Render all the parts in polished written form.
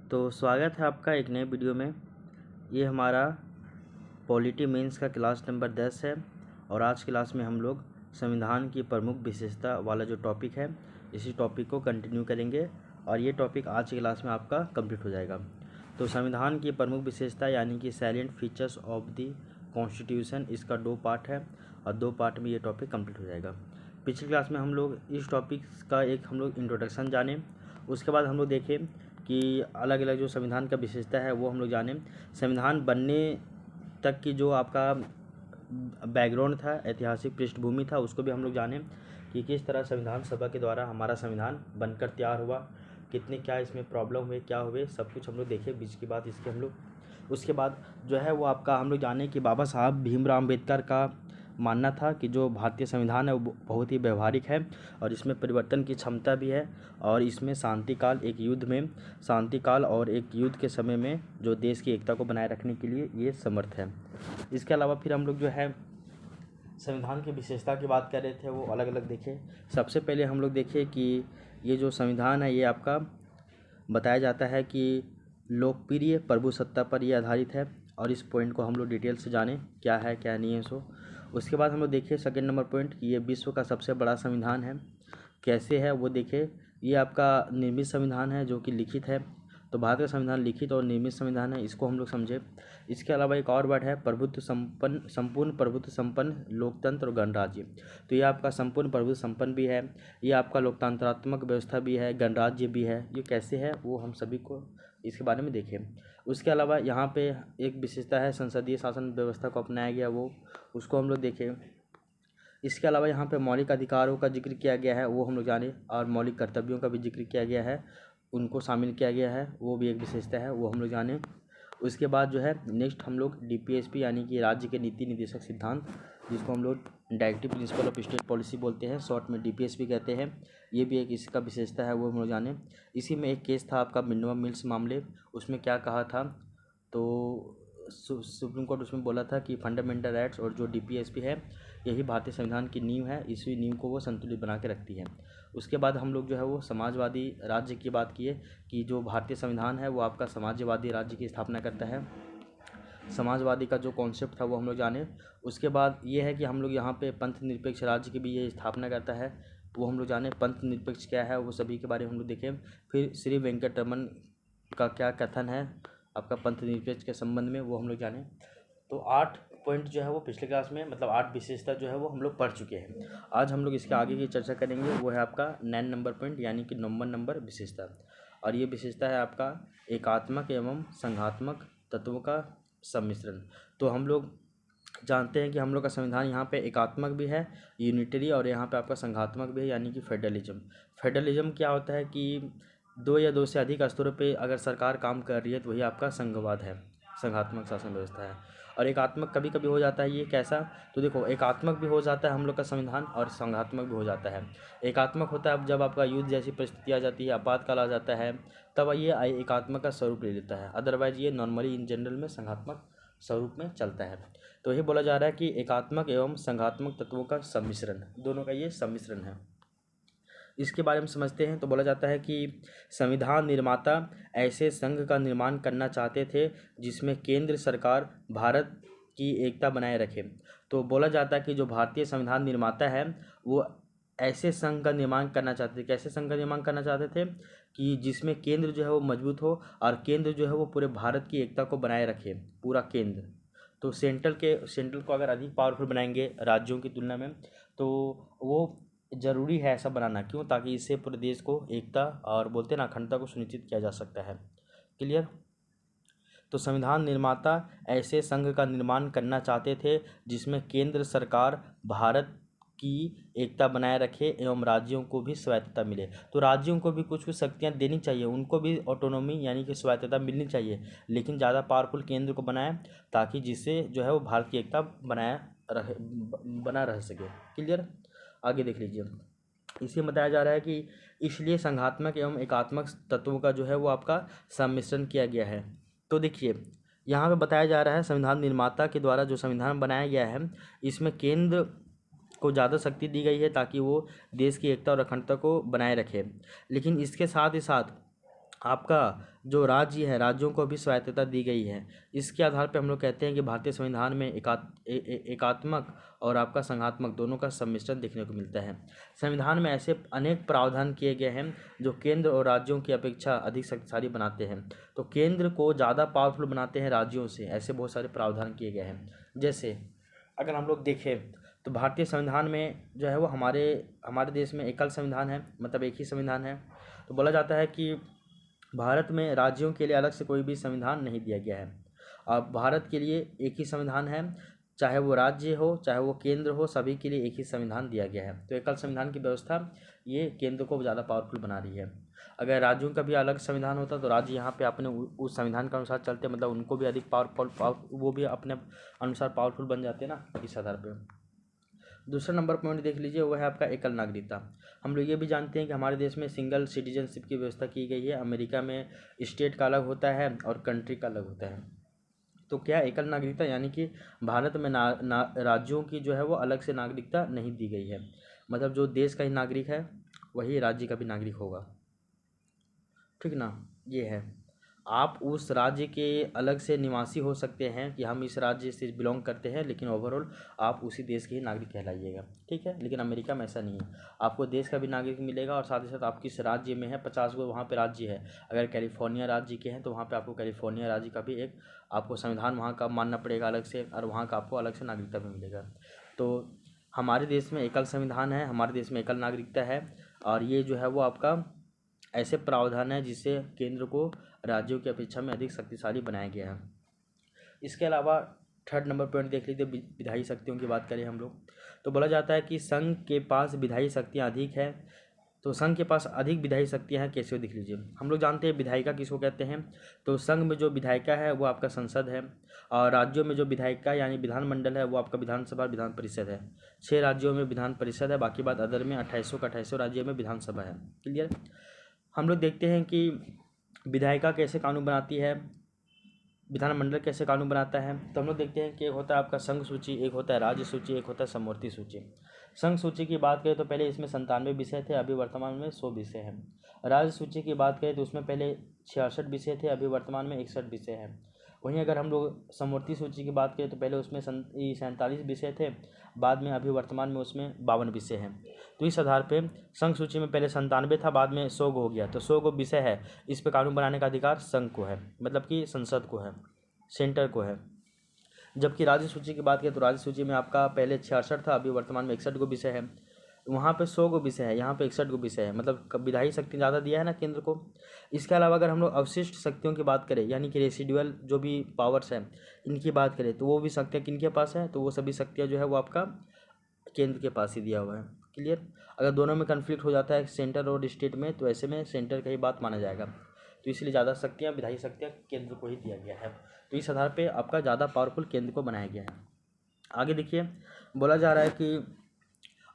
तो स्वागत है आपका एक नए वीडियो में। ये हमारा पॉलिटी मेंस का क्लास नंबर 10 है और आज क्लास में हम लोग संविधान की प्रमुख विशेषता वाला जो टॉपिक है इसी टॉपिक को कंटिन्यू करेंगे और ये टॉपिक आज की क्लास में आपका कंप्लीट हो जाएगा। तो संविधान की प्रमुख विशेषता यानी कि salient features of the constitution, इसका 2 पार्ट है और 2 पार्ट में ये टॉपिक कंप्लीट हो जाएगा। पिछली क्लास में हम लोग इस टॉपिक का हम लोग इंट्रोडक्शन जाने, उसके बाद हम लोग देखें कि अलग अलग जो संविधान का विशेषता है वो हम लोग जाने, संविधान बनने तक की जो आपका बैकग्राउंड था, ऐतिहासिक पृष्ठभूमि था, उसको भी हम लोग जाने कि किस तरह संविधान सभा के द्वारा हमारा संविधान बनकर तैयार हुआ, कितने क्या इसमें प्रॉब्लम हुए, क्या हुए, सब कुछ हम लोग देखें बीच की बात इसके हम लोग। उसके बाद जो है वो आपका हम लोग जाने कि बाबा साहब भीमराव अम्बेडकर का मानना था कि जो भारतीय संविधान है वो बहुत ही व्यवहारिक है और इसमें परिवर्तन की क्षमता भी है और इसमें शांतिकाल और एक युद्ध के समय में जो देश की एकता को बनाए रखने के लिए ये समर्थ है। इसके अलावा फिर हम लोग जो है संविधान की विशेषता की बात कर रहे थे वो अलग अलग देखे। सबसे पहले हम लोग देखें कि ये जो संविधान है ये आपका बताया जाता है कि लोकप्रिय प्रभुसत्ता पर ये आधारित है और इस पॉइंट को हम लोग डिटेल से जानें क्या है क्या नहीं है सो। उसके बाद हम लोग देखें सेकंड नंबर पॉइंट कि ये विश्व का सबसे बड़ा संविधान है, कैसे है वो देखें। ये आपका निर्मित संविधान है जो कि लिखित है, तो भारत का संविधान लिखित और निर्मित संविधान है, इसको हम लोग समझे। इसके अलावा एक और वर्ड है प्रभुत्व संपन्न, संपूर्ण प्रभुत्व संपन्न लोकतंत्र और गणराज्य। तो ये आपका संपूर्ण प्रभुत्व संपन्न भी है, ये आपका लोकतंत्रात्मक व्यवस्था भी है, गणराज्य भी है। ये कैसे है वो हम सभी को इसके बारे में देखें। उसके अलावा यहाँ पे एक विशेषता है संसदीय शासन व्यवस्था को अपनाया गया, वो उसको हम लोग देखें। इसके अलावा यहाँ पे मौलिक अधिकारों का जिक्र किया गया है, वो हम लोग जाने, और मौलिक कर्तव्यों का भी जिक्र किया गया है, उनको शामिल किया गया है, वो भी एक विशेषता है, वो हम लोग जाने। उसके बाद जो है नेक्स्ट हम लोग डीपीएसपी यानी कि राज्य के नीति निर्देशक सिद्धांत, जिसको हम लोग directive principle of state policy बोलते हैं, शॉर्ट में डीपीएसपी कहते हैं, ये भी एक इसका विशेषता है, वो हम लोग जाने। इसी में एक केस था आपका मिनिमम मिल्स मामले, उसमें क्या कहा था, तो सुप्रीम कोर्ट उसमें बोला था कि फंडामेंटल राइट्स और जो डीपीएसपी है यही भारतीय संविधान की नींव है, इसी नींव को वो संतुलित बना के रखती है। उसके बाद हम लोग जो है वो समाजवादी राज्य की बात किए कि जो भारतीय संविधान है वो आपका समाजवादी राज्य की स्थापना करता है, समाजवादी का जो कॉन्सेप्ट था वो हम लोग जाने। उसके बाद ये है कि हम लोग यहाँ पे पंथ निरपेक्ष राज्य की भी ये स्थापना करता है, वो हम लोग जाने। पंथ निरपेक्ष क्या है वो सभी के बारे में हम लोग देखें। फिर श्री वेंकटरमन का क्या कथन है आपका पंथ निरपेक्ष के संबंध में, वो हम लोग जाने। तो 8 पॉइंट जो है वो पिछले क्लास में मतलब 8 विशेषता जो है वो हम लोग पढ़ चुके हैं। आज हम लोग इसके आगे की चर्चा करेंगे, वो है आपका 9 नंबर पॉइंट यानी कि 9 नंबर विशेषता। और ये विशेषता है आपका एकात्मक एवं संघात्मक तत्वों का सम्मिश्रण। तो हम लोग जानते हैं कि हम लोग का संविधान यहाँ पे एकात्मक भी है यूनिटरी, और यहाँ पे आपका संघात्मक भी है यानी कि फेडरलिज्म। फेडरलिज्म क्या होता है कि 2 या 2 से अधिक स्तरों पे अगर सरकार काम कर रही है तो वही आपका संघवाद है, संघात्मक शासन व्यवस्था है। और एकात्मक कभी कभी हो जाता है, ये कैसा, तो देखो एकात्मक भी हो जाता है हम लोग का संविधान और संघात्मक भी हो जाता है। एकात्मक होता है अब जब आपका युद्ध जैसी परिस्थिति आ जाती है, आपातकाल आ जाता है, तब ये एकात्मक का स्वरूप ले लेता है, अदरवाइज ये नॉर्मली इन जनरल में संघात्मक स्वरूप में चलता है। तो ये बोला जा रहा है कि एकात्मक एवं संघात्मक तत्वों का सम्मिश्रण, दोनों का ये सम्मिश्रण है। इसके बारे में समझते हैं। तो बोला जाता है कि संविधान निर्माता ऐसे संघ का निर्माण करना चाहते थे जिसमें केंद्र सरकार भारत की एकता बनाए रखे। तो बोला जाता है कि जो भारतीय संविधान निर्माता है वो ऐसे संघ का निर्माण करना चाहते थे। कैसे संघ का निर्माण करना चाहते थे कि जिसमें केंद्र जो है वो मजबूत हो और केंद्र जो है वो पूरे भारत की एकता को बनाए रखे, पूरा केंद्र। तो सेंट्रल को अगर अधिक पावरफुल बनाएंगे राज्यों की तुलना में, तो वो ज़रूरी है ऐसा बनाना, क्यों, ताकि इससे पूरे देश को एकता और बोलते हैं ना अखंडता को सुनिश्चित किया जा सकता है। क्लियर। तो संविधान निर्माता ऐसे संघ का निर्माण करना चाहते थे जिसमें केंद्र सरकार भारत की एकता बनाए रखे एवं राज्यों को भी स्वायत्तता मिले। तो राज्यों को भी कुछ कुछ शक्तियाँ देनी चाहिए, उनको भी ऑटोनॉमी यानी कि स्वायत्तता मिलनी चाहिए, लेकिन ज़्यादा पावरफुल केंद्र को बनाए ताकि जिससे जो है वो भारत की एकता बना रह सके। क्लियर। आगे देख लीजिए। इसी में बताया जा रहा है कि इसलिए संघात्मक एवं एकात्मक तत्वों का जो है वो आपका सम्मिश्रण किया गया है। तो देखिए यहाँ पे बताया जा रहा है संविधान निर्माता के द्वारा जो संविधान बनाया गया है इसमें केंद्र को ज़्यादा शक्ति दी गई है ताकि वो देश की एकता और अखंडता को बनाए रखे, लेकिन इसके साथ ही साथ आपका जो राज्य है, राज्यों को भी स्वायत्तता दी गई है। इसके आधार पे हम लोग कहते हैं कि भारतीय संविधान में एकात्मक और आपका संघात्मक दोनों का सम्मिश्रण देखने को मिलता है। संविधान में ऐसे अनेक प्रावधान किए गए हैं जो केंद्र और राज्यों की अपेक्षा अधिक शक्तिशाली बनाते हैं। तो केंद्र को ज़्यादा पावरफुल बनाते हैं राज्यों से, ऐसे बहुत सारे प्रावधान किए गए हैं। जैसे अगर हम लोग देखें तो भारतीय संविधान में जो है वो हमारे हमारे देश में एकल संविधान है, मतलब एक ही संविधान है। तो बोला जाता है कि भारत में राज्यों के लिए अलग से कोई भी संविधान नहीं दिया गया है। अब भारत के लिए एक ही संविधान है, चाहे वो राज्य हो चाहे वो केंद्र हो, सभी के लिए एक ही संविधान दिया गया है। तो एकल संविधान की व्यवस्था ये केंद्र को ज़्यादा पावरफुल बना रही है। अगर राज्यों का भी अलग संविधान होता तो राज्य यहाँ पे अपने उस संविधान के अनुसार चलते, मतलब उनको भी अधिक पावरफुल वो भी अपने अनुसार पावरफुल बन जाते ना, इस आधार पर। दूसरा नंबर पॉइंट देख लीजिए, वो है आपका एकल नागरिकता। हम लोग ये भी जानते हैं कि हमारे देश में सिंगल सिटीजनशिप की व्यवस्था की गई है। अमेरिका में स्टेट का अलग होता है और कंट्री का अलग होता है। तो क्या एकल नागरिकता, यानी कि भारत में राज्यों की जो है वो अलग से नागरिकता नहीं दी गई है। मतलब जो देश का ही नागरिक है वही राज्य का भी नागरिक होगा, ठीक ना। ये है, आप उस राज्य के अलग से निवासी हो सकते हैं कि हम इस राज्य से बिलोंग करते हैं, लेकिन ओवरऑल आप उसी देश के ही नागरिक कहलाइएगा, ठीक है। लेकिन अमेरिका में ऐसा नहीं है, आपको देश का भी नागरिक मिलेगा और साथ ही साथ आप किस राज्य में है, 50 गो वहाँ पे राज्य है। अगर कैलिफोर्निया राज्य के हैं तो वहाँ पे आपको कैलिफोर्निया राज्य का भी एक आपको संविधान वहाँ का मानना पड़ेगा अलग से, और वहाँ का आपको अलग से नागरिकता भी मिलेगा। तो हमारे देश में एकल संविधान है, हमारे देश में एकल नागरिकता है, और ये जो है वो आपका ऐसे प्रावधान है जिससे केंद्र को राज्यों की अपेक्षा में अधिक शक्तिशाली बनाया गया है। इसके अलावा थर्ड नंबर पॉइंट देख लीजिए, विधायी शक्तियों की बात करें हम लोग तो बोला जाता है कि संघ के पास विधायी शक्तियाँ अधिक है। तो संघ के पास अधिक विधायी शक्तियाँ हैं, कैसे देख लीजिए। हम लोग जानते हैं विधायिका किसको कहते हैं। तो संघ में जो विधायिका है वो आपका संसद है, और राज्यों में जो विधायिका यानी विधानमंडल है वो आपका विधानसभा विधान परिषद है। 6 राज्यों में विधान परिषद है, बाकी बात अदर में 2800 का 2800 राज्यों में विधानसभा है। क्लियर। हम लोग देखते हैं कि विधायिका कैसे कानून बनाती है, विधानमंडल कैसे कानून बनाता है। तो हम लोग देखते हैं कि एक होता है आपका संघ सूची, एक होता है राज्य सूची, एक होता है समवर्ती सूची। संघ सूची की बात करें तो पहले इसमें 97 विषय थे, अभी वर्तमान में 100 विषय हैं। राज्य सूची की बात करें तो उसमें पहले 66 विषय थे, अभी वर्तमान में 61 विषय हैं। वहीं अगर हम लोग समवर्ती सूची की बात करें तो पहले उसमें 47 विषय थे, बाद में अभी वर्तमान में उसमें 52 विषय हैं। तो इस आधार पे संघ सूची में पहले 97 था, बाद में 100 हो गया, तो 100 विषय है। इस पर कानून बनाने का अधिकार संघ को है, मतलब कि संसद को है, सेंटर को है। जबकि राज्य सूची की बात करें तो राज्य सूची में आपका पहले 66 था, अभी वर्तमान में 61 विषय है। वहाँ पे 100 विषय है, यहाँ पे 61 विषय है, मतलब विधायी शक्ति ज़्यादा दिया है ना केंद्र को। इसके अलावा अगर हम लोग अवशिष्ट शक्तियों की बात करें, यानी कि रेसिडुअल जो भी पावर्स हैं इनकी बात करें, तो वो भी शक्तियाँ किनके पास है, तो वो सभी शक्तियाँ जो है वो आपका केंद्र के पास ही दिया हुआ है। क्लियर। अगर दोनों में कन्फ्लिक्ट हो जाता है सेंटर और स्टेट में, तो ऐसे में सेंटर का ही बात माना जाएगा। तो इसलिए ज़्यादा शक्तियाँ विधायी शक्तियाँ केंद्र को ही दिया गया है। तो इस आधार पे आपका ज़्यादा पावरफुल केंद्र को बनाया गया है। आगे देखिए, बोला जा रहा है कि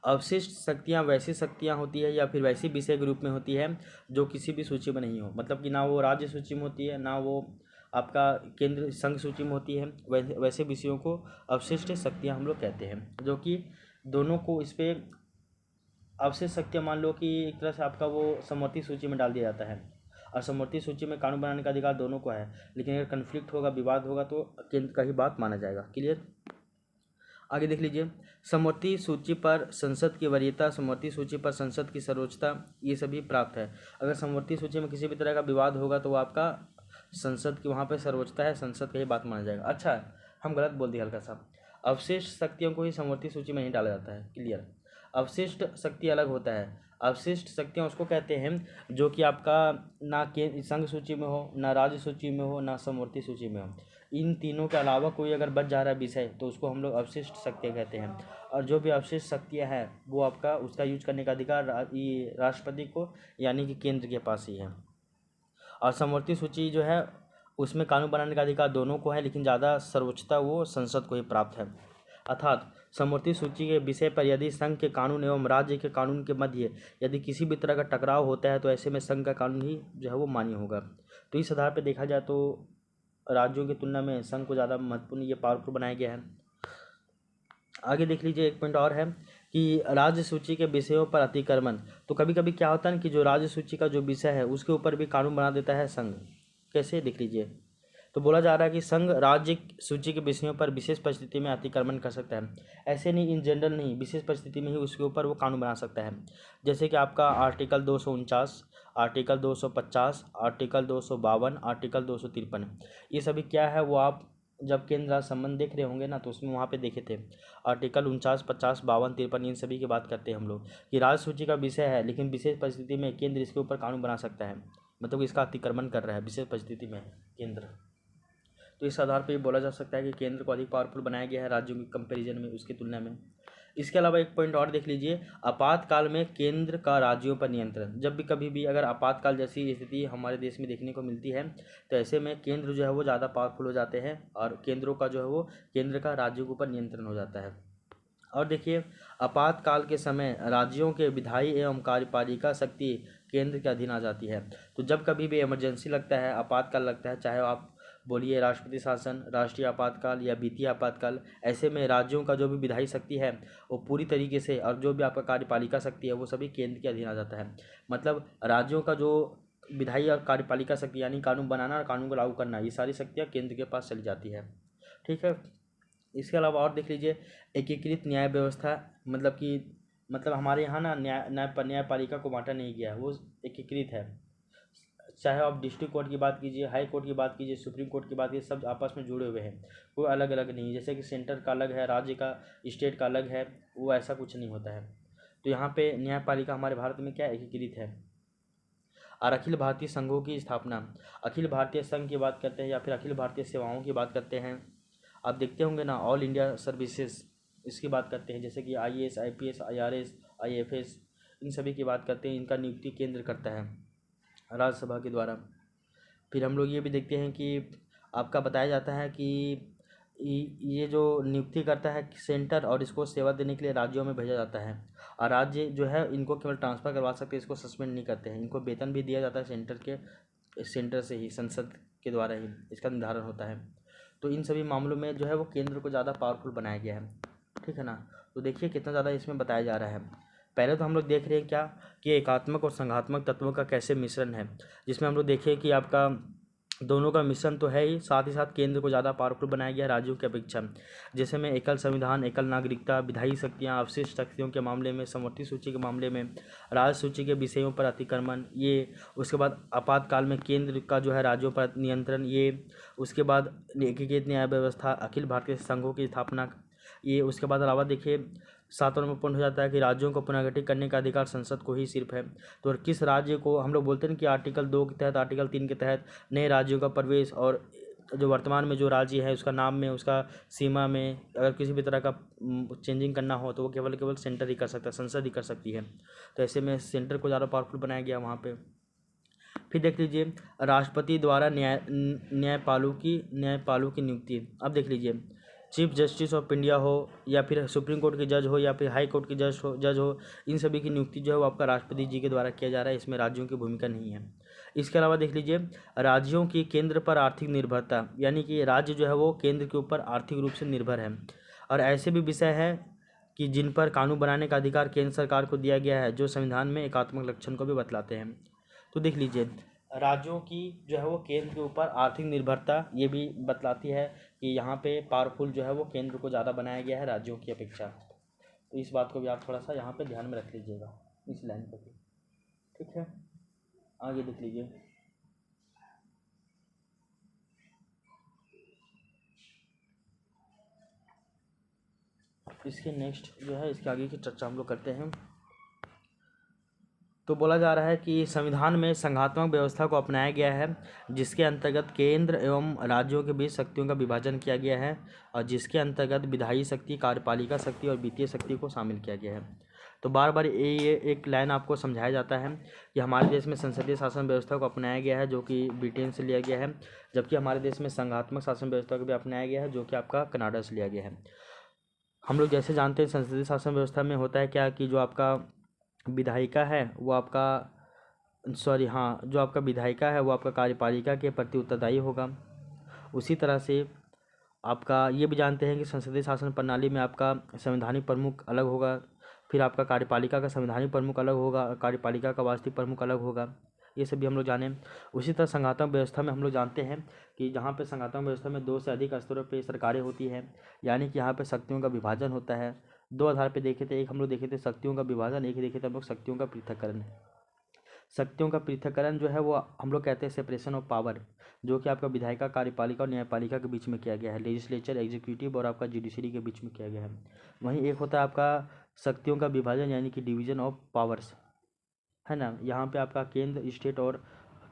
अवशिष्ट शक्तियाँ वैसी शक्तियाँ होती है या फिर वैसी विषय के रूप में होती है जो किसी भी सूची में नहीं हो, मतलब कि ना वो राज्य सूची में होती है ना वो आपका केंद्र संघ सूची में होती है। वैसे विषयों को अवशिष्ट शक्तियाँ हम लोग कहते हैं, जो कि दोनों को इस पर अवशिष्ट शक्तियाँ मान लो कि एक तरह से आपका वो समवर्ती सूची में डाल दिया जाता है, और समवर्ती सूची में कानून बनाने का अधिकार दोनों को है, लेकिन अगर कन्फ्लिक्ट होगा, विवाद होगा, तो केंद्र का ही बात माना जाएगा। क्लियर। आगे देख लीजिए, समवर्ती सूची पर संसद की वरीयता, समवर्ती सूची पर संसद की सर्वोच्चता, ये सभी प्राप्त है। अगर समवर्ती सूची में किसी भी तरह का विवाद होगा तो वो आपका संसद की वहाँ पर सर्वोच्चता है, संसद का ही बात माना जाएगा। अच्छा, हम गलत बोल दिए हल्का सा, अवशिष्ट शक्तियों को ही समवर्ती सूची में नहीं डाला जाता है। क्लियर। अवशिष्ट शक्ति अलग होता है। अवशिष्ट शक्तियाँ उसको कहते हैं जो कि आपका ना के संघ सूची में हो, ना राज्य सूची में हो, ना समवर्ती सूची में हो। इन तीनों के अलावा कोई अगर बच जा रहा है विषय तो उसको हम लोग अवशिष्ट शक्तियाँ कहते हैं। और जो भी अवशिष्ट शक्तियाँ हैं वो आपका उसका यूज करने का अधिकार राष्ट्रपति को यानी कि केंद्र के पास ही है। और समवर्ती सूची जो है उसमें कानून बनाने का अधिकार दोनों को है, लेकिन ज़्यादा सर्वोच्चता वो संसद को ही प्राप्त है। अर्थात समवर्ती सूची के विषय पर यदि संघ के कानून एवं राज्य के कानून के मध्य यदि किसी भी तरह का टकराव होता है तो ऐसे में संघ का कानून ही जो है वो मान्य होगा। तो इस आधार पर देखा जाए तो राज्यों की तुलना में संघ को ज़्यादा महत्वपूर्ण ये पावरफुल बनाया गया है। आगे देख लीजिए, एक पॉइंट और है कि राज्य सूची के विषयों पर अतिक्रमण। तो कभी कभी क्या होता है कि जो राज्य सूची का जो विषय है उसके ऊपर भी कानून बना देता है संघ। कैसे, देख लीजिए। तो बोला जा रहा है कि संघ राज्य सूची के विषयों पर विशेष परिस्थिति में अतिक्रमण कर सकता है। ऐसे नहीं, इन जनरल नहीं, विशेष परिस्थिति में ही उसके ऊपर वो कानून बना सकता है। जैसे कि आपका आर्टिकल 249, आर्टिकल 250, आर्टिकल 252, आर्टिकल 253, ये सभी क्या है वो आप जब केंद्र राज्य संबंध देख रहे होंगे ना तो उसमें वहाँ पे देखे थे। आर्टिकल 49, 50, 52, 53, इन सभी की बात करते हैं हम लोग कि राज्य सूची का विषय है लेकिन विशेष परिस्थिति में केंद्र इसके ऊपर कानून बना सकता है, मतलब इसका अतिक्रमण कर रहा है विशेष परिस्थिति में केंद्र। तो इस आधार पर ये बोला जा सकता है कि केंद्र को अधिक पावरफुल बनाया गया है राज्यों के कंपैरिजन में, उसकी तुलना में। इसके अलावा एक पॉइंट और देख लीजिए, आपातकाल में केंद्र का राज्यों पर नियंत्रण। जब भी कभी भी अगर आपातकाल जैसी स्थिति हमारे देश में देखने को मिलती है तो ऐसे में केंद्र जो है वो ज़्यादा पावरफुल हो जाते हैं और केंद्रों का जो है वो केंद्र का राज्यों के ऊपर नियंत्रण हो जाता है। और देखिए, आपातकाल के समय राज्यों के विधायी एवं कार्यपालिका शक्ति केंद्र के अधीन आ जाती है। तो जब कभी भी इमरजेंसी लगता है, आपातकाल लगता है, चाहे आप बोलिए राष्ट्रपति शासन, राष्ट्रीय आपातकाल या वित्तीय आपातकाल, ऐसे में राज्यों का जो भी विधायी शक्ति है वो पूरी तरीके से, और जो भी आपका कार्यपालिका शक्ति है वो सभी केंद्र के अधीन आ जाता है। मतलब राज्यों का जो विधायी और कार्यपालिका शक्ति यानी कानून बनाना और कानून को लागू करना, ये सारी शक्तियाँ केंद्र के पास चली जाती है। ठीक है। इसके अलावा और देख लीजिए, एकीकृत न्याय व्यवस्था, मतलब हमारे यहाँ ना न्यायपालिका को बांटा नहीं गया है, वो एकीकृत है। चाहे आप डिस्ट्रिक्ट कोर्ट की बात कीजिए, हाई कोर्ट की बात कीजिए, सुप्रीम कोर्ट की बात कीजिए, सब आपस में जुड़े हुए हैं, कोई अलग अलग नहीं। जैसे कि सेंटर का अलग है, राज्य का, स्टेट का अलग है, वो ऐसा कुछ नहीं होता है। तो यहाँ पे न्यायपालिका हमारे भारत में क्या एकीकृत है। और अखिल भारतीय संघों की स्थापना, अखिल भारतीय संघ की बात करते हैं या फिर अखिल भारतीय सेवाओं की बात करते हैं, आप देखते होंगे ना, ऑल इंडिया सर्विसेज, इसकी बात करते हैं। जैसे कि IAS, IPS, IRS, IFS, इन सभी की बात करते हैं। इनका नियुक्ति केंद्र करता है राज्यसभा के द्वारा। फिर हम लोग ये भी देखते हैं कि आपका बताया जाता है कि ये जो नियुक्ति करता है सेंटर, और इसको सेवा देने के लिए राज्यों में भेजा जाता है। और राज्य जो है इनको केवल ट्रांसफ़र करवा सकते हैं, इसको सस्पेंड नहीं करते हैं। इनको वेतन भी दिया जाता है सेंटर से ही, संसद के द्वारा ही इसका निर्धारण होता है। तो इन सभी मामलों में जो है वो केंद्र को ज़्यादा पावरफुल बनाया गया है। ठीक है ना। तो देखिए कितना ज़्यादा इसमें बताया जा रहा है। पहले तो हम लोग देख रहे हैं क्या कि एकात्मक और संघात्मक तत्वों का कैसे मिश्रण है, जिसमें हम लोग देखें कि आपका दोनों का मिश्रण तो है ही साथ केंद्र को ज़्यादा पावरफुल बनाया गया राज्यों की अपेक्षा। जैसे में एकल संविधान, एकल नागरिकता, विधायी शक्तियाँ, अवशिष्ट शक्तियों के मामले में, समवर्ती सूची के मामले में, राज्य सूची के विषयों पर अतिक्रमण, ये उसके बाद आपातकाल में केंद्र का जो है राज्यों पर नियंत्रण, ये उसके बाद एकीकृत न्याय व्यवस्था, अखिल भारतीय संघों की स्थापना, ये उसके बाद अलावा देखिए 7 नंबर पॉइंट हो जाता है कि राज्यों को पुनर्गठित करने का अधिकार संसद को ही सिर्फ है। तो किस राज्य को, हम लोग बोलते हैं कि आर्टिकल 2 के तहत, आर्टिकल 3 के तहत नए राज्यों का प्रवेश, और जो वर्तमान में जो राज्य है उसका नाम में, उसका सीमा में अगर किसी भी तरह का चेंजिंग करना हो तो वो केवल सेंटर ही कर सकता है, संसद ही कर सकती है। तो ऐसे में सेंटर को ज़्यादा पावरफुल बनाया गया वहाँ पे। फिर देख लीजिए, राष्ट्रपति द्वारा न्यायपालों की नियुक्ति। अब देख लीजिए, चीफ जस्टिस ऑफ इंडिया हो या फिर सुप्रीम कोर्ट के जज हो या फिर हाई कोर्ट के जज हो, इन सभी की नियुक्ति जो है वो आपका राष्ट्रपति जी के द्वारा किया जा रहा है। इसमें राज्यों की भूमिका नहीं है। इसके अलावा देख लीजिए, राज्यों की केंद्र पर आर्थिक निर्भरता, यानी कि राज्य जो है वो केंद्र के ऊपर आर्थिक रूप से निर्भर है। और ऐसे भी विषय है कि जिन पर कानून बनाने का अधिकार केंद्र सरकार को दिया गया है, जो संविधान में एकात्मक लक्षण को भी बतलाते हैं। तो देख लीजिए, राज्यों की जो है वो केंद्र के ऊपर आर्थिक निर्भरता ये भी बतलाती है कि यहाँ पे पावरफुल जो है वो केंद्र को ज़्यादा बनाया गया है राज्यों की अपेक्षा। तो इस बात को भी आप थोड़ा सा यहाँ पे ध्यान में रख लीजिएगा, इस लाइन को भी। ठीक है, आगे देख लीजिए। इसके नेक्स्ट जो है, इसके आगे की चर्चा हम लोग करते हैं। तो बोला जा रहा है कि संविधान में संघात्मक व्यवस्था को अपनाया गया है, जिसके अंतर्गत केंद्र एवं राज्यों के बीच शक्तियों का विभाजन किया गया है, और जिसके अंतर्गत विधायी शक्ति, कार्यपालिका शक्ति और वित्तीय शक्ति को शामिल किया गया है। तो बार बार ये एक लाइन आपको समझाया जाता है कि हमारे देश में संसदीय शासन व्यवस्था को अपनाया गया है, जो कि ब्रिटेन से लिया गया है, जबकि हमारे देश में संघात्मक शासन व्यवस्था को भी अपनाया गया है, जो कि आपका कनाडा से लिया गया है। हम लोग जैसे जानते हैं संसदीय शासन व्यवस्था में होता है क्या कि जो आपका विधायिका है वो आपका जो आपका विधायिका है वो आपका कार्यपालिका के प्रति उत्तरदायी होगा। उसी तरह से आपका ये भी जानते हैं कि संसदीय शासन प्रणाली में आपका संवैधानिक प्रमुख अलग होगा। फिर आपका कार्यपालिका का संवैधानिक प्रमुख अलग होगा, कार्यपालिका का वास्तविक प्रमुख अलग होगा, ये सब भी हम लोग जाने। उसी तरह संघात्मक व्यवस्था में हम लोग जानते हैं कि जहाँ पे संघात्मक व्यवस्था में 2 से अधिक स्तरों पे सरकारें होती हैं, यानी कि यहाँ पे शक्तियों का विभाजन होता है। 2 आधार पे देखे थे, एक हम लोग देखे थे शक्तियों का विभाजन, एक देखे थे हम लोग शक्तियों का पृथक्करण। शक्तियों का पृथक्करण जो है वो हम लोग कहते हैं सेपरेशन ऑफ पावर, जो कि आपका विधायिका, कार्यपालिका और न्यायपालिका के बीच में किया गया है, लेजिस्लेचर, एग्जीक्यूटिव और आपका जुडिशरी के बीच में किया गया है। वहीं एक होता है आपका शक्तियों का विभाजन यानी कि डिवीजन ऑफ पावर्स, है ना। यहाँ पे आपका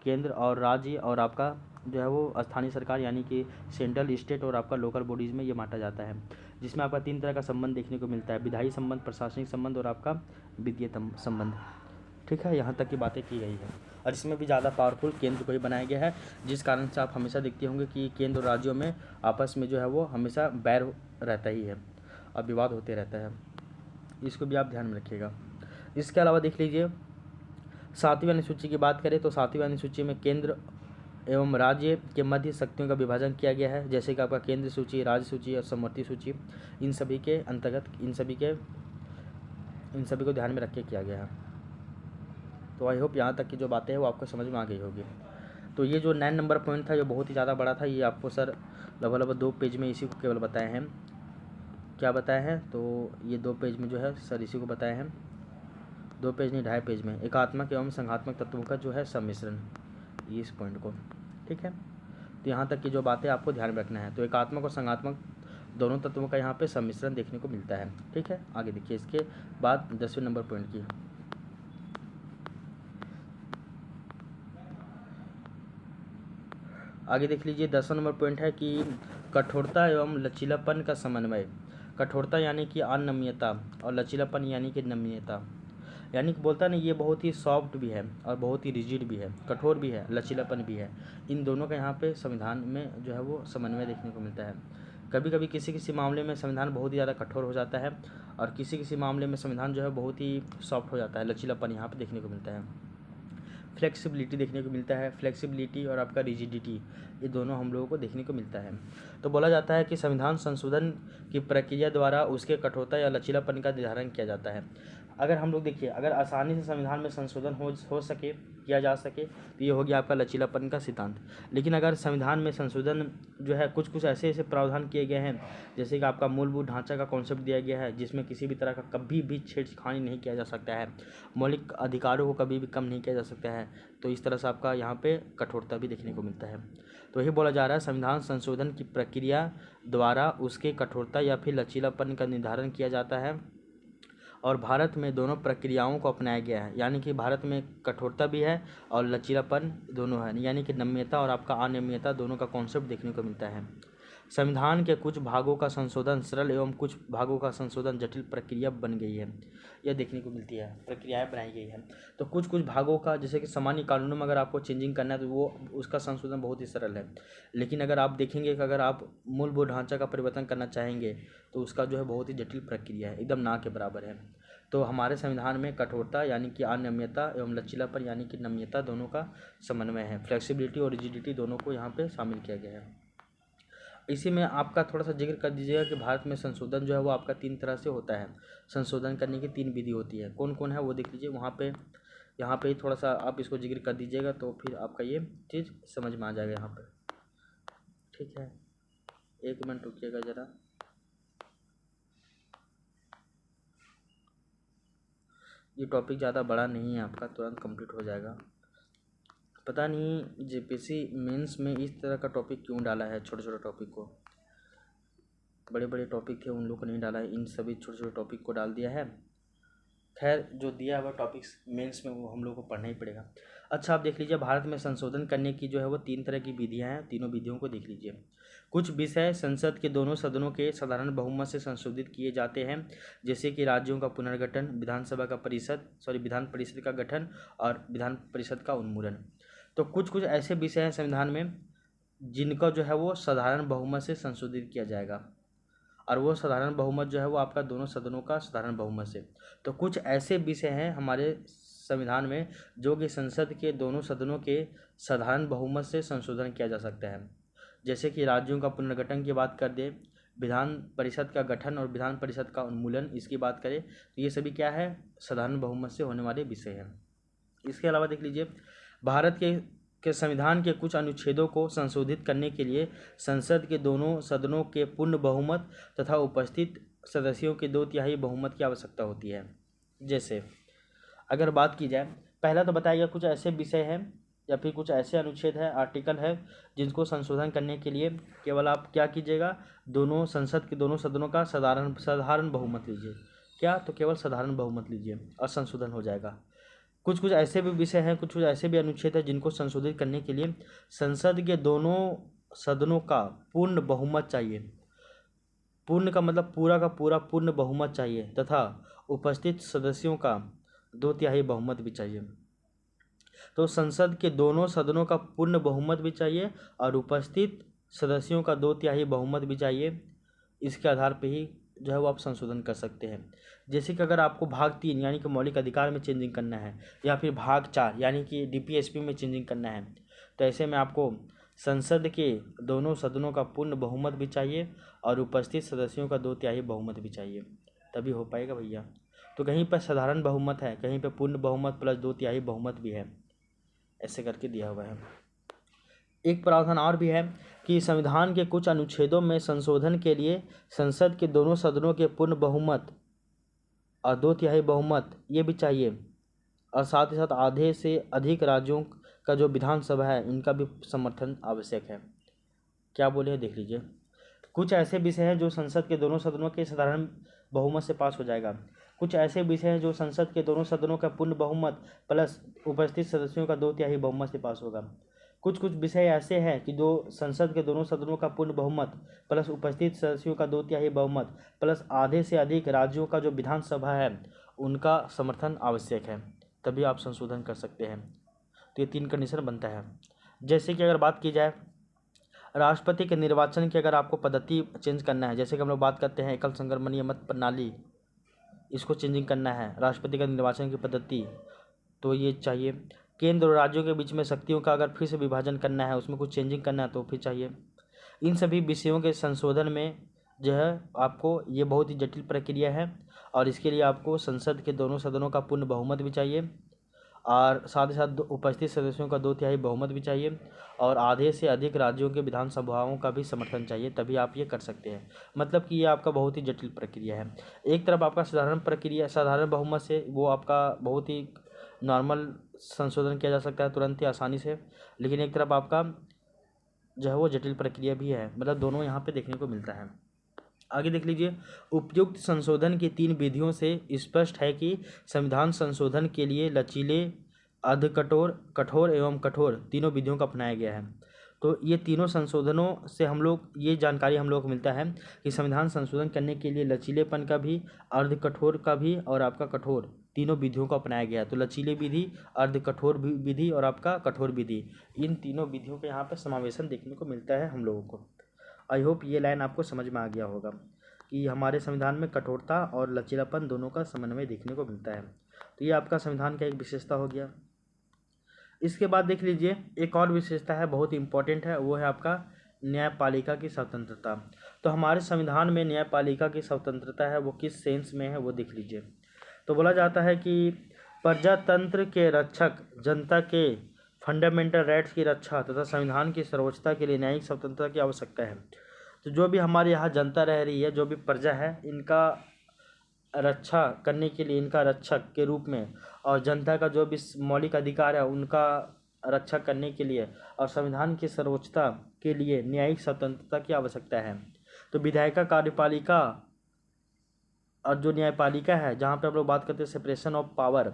केंद्र और राज्य और आपका जो है वो स्थानीय सरकार यानी कि सेंट्रल, स्टेट और आपका लोकल बॉडीज़ में ये बांटा जाता है, जिसमें आपका 3 तरह का संबंध देखने को मिलता है, विधायी संबंध, प्रशासनिक संबंध और आपका वित्तीय संबंध। ठीक है, यहाँ तक की बातें की गई है और इसमें भी ज़्यादा पावरफुल केंद्र को ही बनाया गया है, जिस कारण से आप हमेशा देखते होंगे कि केंद्र और राज्यों में आपस में जो है वो हमेशा बैर रहता ही है और विवाद होते रहता है, इसको भी आप ध्यान में रखिएगा। इसके अलावा देख लीजिए 7वीं अनुसूची की बात करें तो 7वीं अनुसूची में केंद्र एवं राज्य के मध्य शक्तियों का विभाजन किया गया है, जैसे कि आपका केंद्र सूची, राज्य सूची और समवर्ती सूची, इन सभी के अंतर्गत इन सभी को ध्यान में रख के किया गया है। तो आई होप यहाँ तक की जो बातें हैं वो आपको समझ में आ गई होगी। तो ये जो 9 नंबर पॉइंट था, ये बहुत ही ज़्यादा बड़ा था, ये आपको सर लगभग 2 पेज में इसी को केवल बताए हैं। क्या बताए हैं, तो ये 2 पेज में जो है सर इसी को बताए हैं, 2 पेज नहीं 2.5 पेज में, एकात्मक एवं संघात्मक तत्वों का जो है सम्मिश्रण, ये इस पॉइंट को। ठीक है, तो यहाँ तक की जो बातें आपको ध्यान में रखना है, तो एकात्मक और संघात्मक दोनों तत्वों का यहाँ पे सम्मिश्रण देखने को मिलता है। ठीक है, आगे देखिए इसके बाद 10वें नंबर पॉइंट की। आगे देख लीजिए 10वां नंबर पॉइंट है कि कठोरता एवं लचीलापन का समन्वय। कठोरता यानी कि अनम्यता और लचीलापन यानी कि नम्यता, यानी कि बोलता नहीं, ये बहुत ही सॉफ्ट भी है और बहुत ही रिजिड भी है, कठोर भी है, लचीलापन भी है, इन दोनों का यहाँ पे संविधान में जो है वो समन्वय देखने को मिलता है। कभी कभी किसी किसी मामले में संविधान बहुत ही ज़्यादा कठोर हो जाता है और किसी किसी मामले में संविधान जो है बहुत ही सॉफ्ट हो जाता है, लचीलापन यहाँ पर देखने को मिलता है। फ्लेक्सिबिलिटी देखने को मिलता है, फ्लेक्सिबिलिटी और आपका रिजिडिटी, ये दोनों हम लोगों को देखने को मिलता है। तो बोला जाता है कि संविधान संशोधन की प्रक्रिया द्वारा उसके कठोरता या लचीलापन का निर्धारण किया जाता है। अगर हम लोग देखिए, अगर आसानी से संविधान में संशोधन हो सके, किया जा सके, तो ये हो गया आपका लचीलापन का सिद्धांत। लेकिन अगर संविधान में संशोधन जो है कुछ ऐसे प्रावधान किए गए हैं, जैसे कि आपका मूलभूत ढांचा का कॉन्सेप्ट दिया गया है, जिसमें किसी भी तरह का कभी भी छेड़खानी नहीं किया जा सकता है, मौलिक अधिकारों को कभी भी कम नहीं किया जा सकता है, तो इस तरह से आपका यहाँ पे कठोरता भी देखने को मिलता है। तो यही बोला जा रहा है, संविधान संशोधन की प्रक्रिया द्वारा उसके कठोरता या फिर लचीलापन का निर्धारण किया जाता है और भारत में दोनों प्रक्रियाओं को अपनाया गया है, यानी कि भारत में कठोरता भी है और लचीलापन दोनों है, यानी कि नम्यता और आपका अनियमितता दोनों का कॉन्सेप्ट देखने को मिलता है। संविधान के कुछ भागों का संशोधन सरल एवं कुछ भागों का संशोधन जटिल प्रक्रिया बन गई है, यह देखने को मिलती है, प्रक्रियाएं बनाई गई है। तो कुछ भागों का, जैसे कि सामान्य कानूनों में अगर आपको चेंजिंग करना है तो वो उसका संशोधन बहुत ही सरल है, लेकिन अगर आप देखेंगे कि अगर आप मूलभूत ढांचा का परिवर्तन करना चाहेंगे तो उसका जो है बहुत ही जटिल प्रक्रिया है, एकदम ना के बराबर है। तो हमारे संविधान में कठोरता यानी कि अनियमितता एवं लचीलापन यानी कि नम्यता दोनों का समन्वय है, फ्लेक्सिबिलिटी और रिजिडिटी दोनों को यहाँ पे शामिल किया गया है। इसी में आपका थोड़ा सा जिक्र कर दीजिएगा कि भारत में संशोधन जो है वो आपका 3 तरह से होता है, संशोधन करने की 3 विधि होती है, कौन कौन है वो देख लीजिए वहाँ पे, यहाँ पे थोड़ा सा आप इसको जिक्र कर दीजिएगा तो फिर आपका ये चीज़ समझ में आ जाएगा यहाँ पर। ठीक है, 1 मिनट रुकिएगा ज़रा। ये टॉपिक ज़्यादा बड़ा नहीं है, आपका तुरंत कंप्लीट हो जाएगा। पता नहीं जेपीएससी मेंस में इस तरह का टॉपिक क्यों डाला है, छोटे छोटे टॉपिक को, बड़े बड़े टॉपिक थे उन लोग को नहीं डाला है, इन सभी छोटे छोटे टॉपिक को डाल दिया है। खैर जो दिया हुआ टॉपिक्स मेंस में वो हम लोग को पढ़ना ही पड़ेगा। अच्छा, आप देख लीजिए भारत में संशोधन करने की जो है वो 3 तरह की विधियां हैं, तीनों विधियों को देख लीजिए। कुछ विषय संसद के दोनों सदनों के साधारण बहुमत से संशोधित किए जाते हैं, जैसे कि राज्यों का पुनर्गठन, विधान परिषद का गठन और विधान परिषद का उन्मूलन। तो कुछ ऐसे विषय हैं संविधान में जिनका जो है वो साधारण बहुमत से संशोधित किया जाएगा, और वो साधारण बहुमत जो है वो आपका दोनों सदनों का साधारण बहुमत से। तो कुछ ऐसे विषय हैं हमारे संविधान में जो कि संसद के दोनों सदनों के साधारण बहुमत से संशोधन किया जा सकता है, जैसे कि राज्यों का पुनर्गठन की बात कर दें, विधान परिषद का गठन और विधान परिषद का उन्मूलन, इसकी बात करें तो ये सभी क्या है, साधारण बहुमत से होने वाले विषय हैं। इसके अलावा देख लीजिए, भारत के संविधान के कुछ अनुच्छेदों को संशोधित करने के लिए संसद के दोनों सदनों के पूर्ण बहुमत तथा उपस्थित सदस्यों के 2/3 बहुमत की आवश्यकता होती है। जैसे अगर बात की जाए, पहला तो बताया गया कुछ ऐसे विषय हैं या फिर कुछ ऐसे अनुच्छेद है, आर्टिकल है, जिनको संशोधन करने के लिए केवल आप क्या कीजिएगा, संसद के दोनों सदनों का साधारण बहुमत लीजिए। क्या, तो केवल साधारण बहुमत लीजिए और संशोधन हो जाएगा। कुछ ऐसे भी विषय हैं, कुछ ऐसे भी अनुच्छेद हैं जिनको संशोधित करने के लिए संसद के दोनों सदनों का पूर्ण बहुमत चाहिए। पूर्ण का मतलब पूरा का पूरा पूर्ण बहुमत चाहिए तथा उपस्थित सदस्यों का 2/3 बहुमत भी चाहिए। तो संसद के दोनों सदनों का पूर्ण बहुमत भी चाहिए और उपस्थित सदस्यों का 2/3 बहुमत भी चाहिए। इसके आधार पर ही जो है वो आप संशोधन कर सकते हैं। जैसे कि अगर आपको भाग 3 यानी कि मौलिक अधिकार में चेंजिंग करना है या फिर भाग 4 यानी कि DPSP में चेंजिंग करना है, तो ऐसे में आपको संसद के दोनों सदनों का पूर्ण बहुमत भी चाहिए और उपस्थित सदस्यों का 2/3 बहुमत भी चाहिए, तभी हो पाएगा भैया। तो कहीं पर साधारण बहुमत है, कहीं पर पूर्ण बहुमत प्लस 2/3 बहुमत भी है, ऐसे करके दिया हुआ है। एक प्रावधान और भी है कि संविधान के कुछ अनुच्छेदों में संशोधन के लिए संसद के दोनों सदनों के पूर्ण बहुमत और 2/3 बहुमत ये भी चाहिए और साथ ही साथ आधे से अधिक राज्यों का जो विधानसभा है इनका भी समर्थन आवश्यक है। क्या बोले हैं देख लीजिए। कुछ ऐसे विषय हैं जो संसद के दोनों सदनों के साधारण बहुमत से पास हो जाएगा। कुछ ऐसे विषय हैं जो संसद के दोनों सदनों का पूर्ण बहुमत प्लस उपस्थित सदस्यों का 2/3 बहुमत से पास होगा। कुछ विषय ऐसे हैं कि जो संसद के दोनों सदनों का पूर्ण बहुमत प्लस उपस्थित सदस्यों का 2/3 बहुमत प्लस आधे से अधिक राज्यों का जो विधानसभा है उनका समर्थन आवश्यक है, तभी आप संशोधन कर सकते हैं। तो ये 3 कंडीशन बनता है। जैसे कि अगर बात की जाए राष्ट्रपति के निर्वाचन की, अगर आपको पद्धति चेंज करना है, जैसे कि हम लोग बात करते हैं एकल संगमरमरीय मत प्रणाली, इसको चेंजिंग करना है राष्ट्रपति का निर्वाचन की पद्धति, तो ये चाहिए। केंद्र और राज्यों के बीच में शक्तियों का अगर फिर से विभाजन करना है, उसमें कुछ चेंजिंग करना है तो फिर चाहिए। इन सभी विषयों के संशोधन में जो है आपको ये बहुत ही जटिल प्रक्रिया है और इसके लिए आपको संसद के दोनों सदनों का पूर्ण बहुमत भी चाहिए और साथ ही साथ उपस्थित सदस्यों का 2/3 बहुमत भी चाहिए और आधे से अधिक राज्यों के विधानसभाओं का भी समर्थन चाहिए, तभी आप ये कर सकते हैं। मतलब कि ये आपका बहुत ही जटिल प्रक्रिया है। एक तरफ आपका साधारण बहुमत से वो आपका बहुत ही नॉर्मल संशोधन किया जा सकता है तुरंत ही आसानी से, लेकिन एक तरफ आपका जो है वो जटिल प्रक्रिया भी है, मतलब दोनों यहाँ पे देखने को मिलता है। आगे देख लीजिए, उपयुक्त संशोधन की 3 विधियों से स्पष्ट है कि संविधान संशोधन के लिए लचीले, अर्धकठोर, कठोर एवं कठोर तीनों विधियों का अपनाया गया है। तो ये तीनों संशोधनों से ये जानकारी हम लोग को मिलता है कि संविधान संशोधन करने के लिए लचीलेपन का भी, अर्धकठोर का भी और आपका कठोर तीनों विधियों को अपनाया गया है। तो लचीले विधि, अर्धकठोर विधि और आपका कठोर विधि, इन तीनों विधियों का यहाँ पर समावेशन देखने को मिलता है हम लोगों को। आई होप ये लाइन आपको समझ में आ गया होगा कि हमारे संविधान में कठोरता और लचीलापन दोनों का समन्वय देखने को मिलता है। तो ये आपका संविधान का एक विशेषता हो गया। इसके बाद देख लीजिए, एक और विशेषता है, बहुत इंपॉर्टेंट है, वो है आपका न्यायपालिका की स्वतंत्रता। तो हमारे संविधान में न्यायपालिका की स्वतंत्रता है वो किस सेंस में है वो देख लीजिए। तो बोला जाता है कि प्रजातंत्र के रक्षक, जनता के फंडामेंटल राइट्स की रक्षा तथा संविधान की सर्वोच्चता के लिए न्यायिक स्वतंत्रता की आवश्यकता है। तो जो भी हमारे यहाँ जनता रह रही है, जो भी प्रजा है, इनका रक्षा करने के लिए, इनका रक्षक के रूप में, और जनता का जो भी मौलिक अधिकार है उनका रक्षा करने के लिए और संविधान की सर्वोच्चता के लिए न्यायिक स्वतंत्रता की आवश्यकता है। तो विधायिका, कार्यपालिका और जो न्यायपालिका है, जहाँ पे हम लोग बात करते हैं सेपरेशन ऑफ पावर,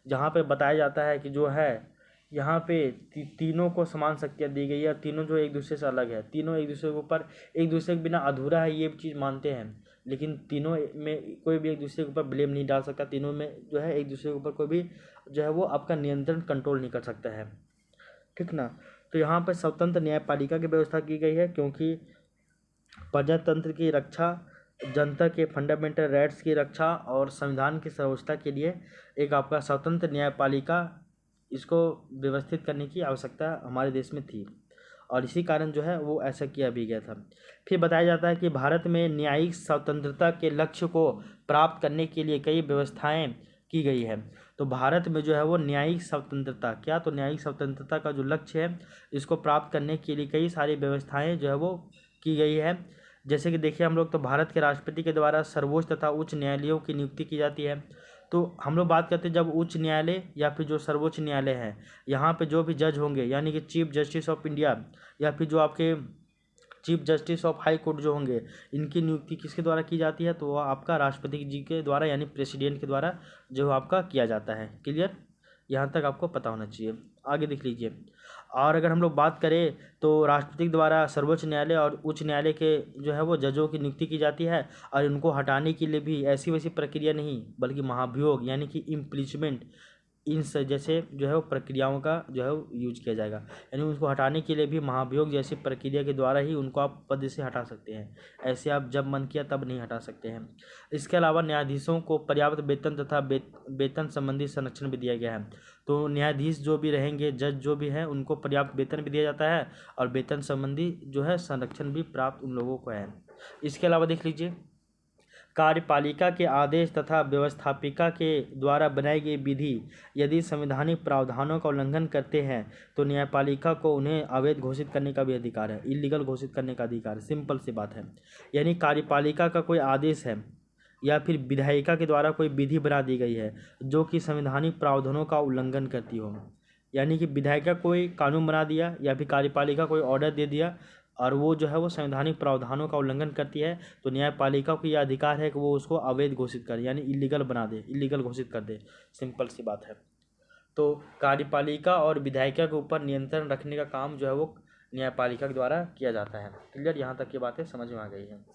जहाँ पे बताया जाता है कि जो है यहाँ पे तीनों को समान शक्तियाँ दी गई है और तीनों जो एक दूसरे से अलग है, तीनों एक दूसरे के ऊपर, एक दूसरे के बिना अधूरा है ये चीज़ मानते हैं, लेकिन तीनों में कोई भी एक दूसरे के ऊपर ब्लेम नहीं डाल सकता। तीनों में जो है एक दूसरे के ऊपर कोई भी जो है वो आपका नियंत्रण, कंट्रोल नहीं कर सकता है, ठीक ना। तो यहाँ पर स्वतंत्र न्यायपालिका की व्यवस्था की गई है क्योंकि प्रजातंत्र की रक्षा, जनता के फंडामेंटल राइट्स की रक्षा और संविधान की सर्वोच्चता के लिए एक आपका स्वतंत्र न्यायपालिका, इसको व्यवस्थित करने की आवश्यकता हमारे देश में थी। और इसी कारण जो है वो ऐसा किया भी गया था। फिर बताया जाता है कि भारत में न्यायिक स्वतंत्रता के लक्ष्य को प्राप्त करने के लिए कई व्यवस्थाएं की गई है। तो भारत में जो है वो न्यायिक स्वतंत्रता क्या, तो न्यायिक स्वतंत्रता का जो लक्ष्य है इसको प्राप्त करने के लिए कई सारी व्यवस्थाएं जो है वो की गई है। जैसे कि देखिए हम लोग तो भारत के राष्ट्रपति के द्वारा सर्वोच्च तथा उच्च न्यायालयों की नियुक्ति की जाती है। तो हम लोग बात करते हैं जब उच्च न्यायालय या फिर जो सर्वोच्च न्यायालय है, यहाँ पे जो भी जज होंगे यानी कि चीफ जस्टिस ऑफ इंडिया या फिर जो आपके chief justice of high court जो होंगे, इनकी नियुक्ति किसके द्वारा की जाती है, तो वह आपका राष्ट्रपति जी के द्वारा यानी प्रेसिडेंट के द्वारा जो आपका किया जाता है। क्लियर, यहाँ तक आपको पता होना चाहिए। आगे देख लीजिए। और अगर हम लोग बात करें तो राष्ट्रपति द्वारा सर्वोच्च न्यायालय और उच्च न्यायालय के जो है वो जजों की नियुक्ति की जाती है, और इनको हटाने के लिए भी ऐसी वैसी प्रक्रिया नहीं बल्कि महाभियोग यानी कि इम्पीचमेंट इन जैसे जो है वो प्रक्रियाओं का जो है वो यूज किया जाएगा। यानी उसको हटाने के लिए भी महाभियोग जैसी प्रक्रिया के द्वारा ही उनको आप पद से हटा सकते हैं। ऐसे आप जब मन किया तब नहीं हटा सकते हैं। इसके अलावा न्यायाधीशों को पर्याप्त वेतन तथा वेतन संबंधी संरक्षण भी दिया गया है। तो न्यायाधीश जो भी रहेंगे, जज जो भी हैं, उनको पर्याप्त वेतन भी दिया जाता है और वेतन संबंधी जो है संरक्षण भी प्राप्त उन लोगों को है। इसके अलावा देख लीजिए, कार्यपालिका के आदेश तथा व्यवस्थापिका के द्वारा बनाई गई विधि यदि संवैधानिक प्रावधानों का उल्लंघन करते हैं तो न्यायपालिका को उन्हें अवैध घोषित करने का भी अधिकार है, इलीगल घोषित करने का अधिकार। सिंपल सी बात है। यानी कार्यपालिका का कोई आदेश है या फिर विधायिका के द्वारा कोई विधि बना दी गई है जो कि संवैधानिक प्रावधानों का उल्लंघन करती हो, यानी कि विधायिका कोई कानून बना दिया या फिर कार्यपालिका कोई ऑर्डर दे दिया और वो जो है वो संवैधानिक प्रावधानों का उल्लंघन करती है, तो न्यायपालिका को यह अधिकार है कि वो उसको अवैध घोषित करे यानी इलीगल बना दे, इलीगल घोषित कर दे। सिंपल सी बात है। तो कार्यपालिका और विधायिका के ऊपर नियंत्रण रखने का काम जो है वो न्यायपालिका के द्वारा किया जाता है। क्लियर, यहाँ तक की बातें समझ में आ गई हैं।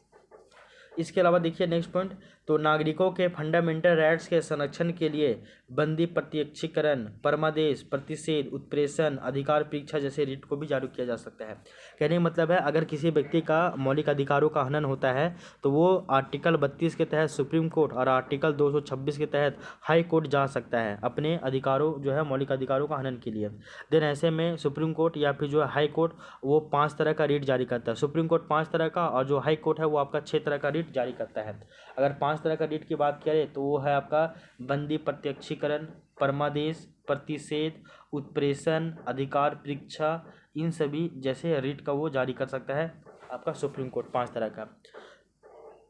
इसके अलावा देखिए नेक्स्ट पॉइंट, तो नागरिकों के फंडामेंटल राइट्स के संरक्षण के लिए बंदी प्रत्यक्षीकरण, परमादेश, प्रतिषेध, उत्प्रेषण, अधिकार परीक्षा जैसे रिट को भी जारी किया जा सकता है। कहने का मतलब है अगर किसी व्यक्ति का मौलिक अधिकारों का हनन होता है तो वो आर्टिकल 32 के तहत सुप्रीम कोर्ट और आर्टिकल 226 के तहत हाई कोर्ट जा सकता है अपने अधिकारों जो है मौलिक अधिकारों का हनन के लिए। देन ऐसे में सुप्रीम कोर्ट या फिर जो है हाई कोर्ट वो 5 तरह का रिट जारी करता है। सुप्रीम कोर्ट 5 तरह का और जो हाई कोर्ट है वो आपका 6 तरह का रिट जारी करता है। अगर 5 तरह का रिट की बात करें तो वो है आपका बंदी प्रत्यक्षीकरण, परमादेश, प्रतिषेध, उत्प्रेषण, अधिकार परीक्षा, इन सभी जैसे रिट का वो जारी कर सकता है आपका सुप्रीम कोर्ट 5 तरह का,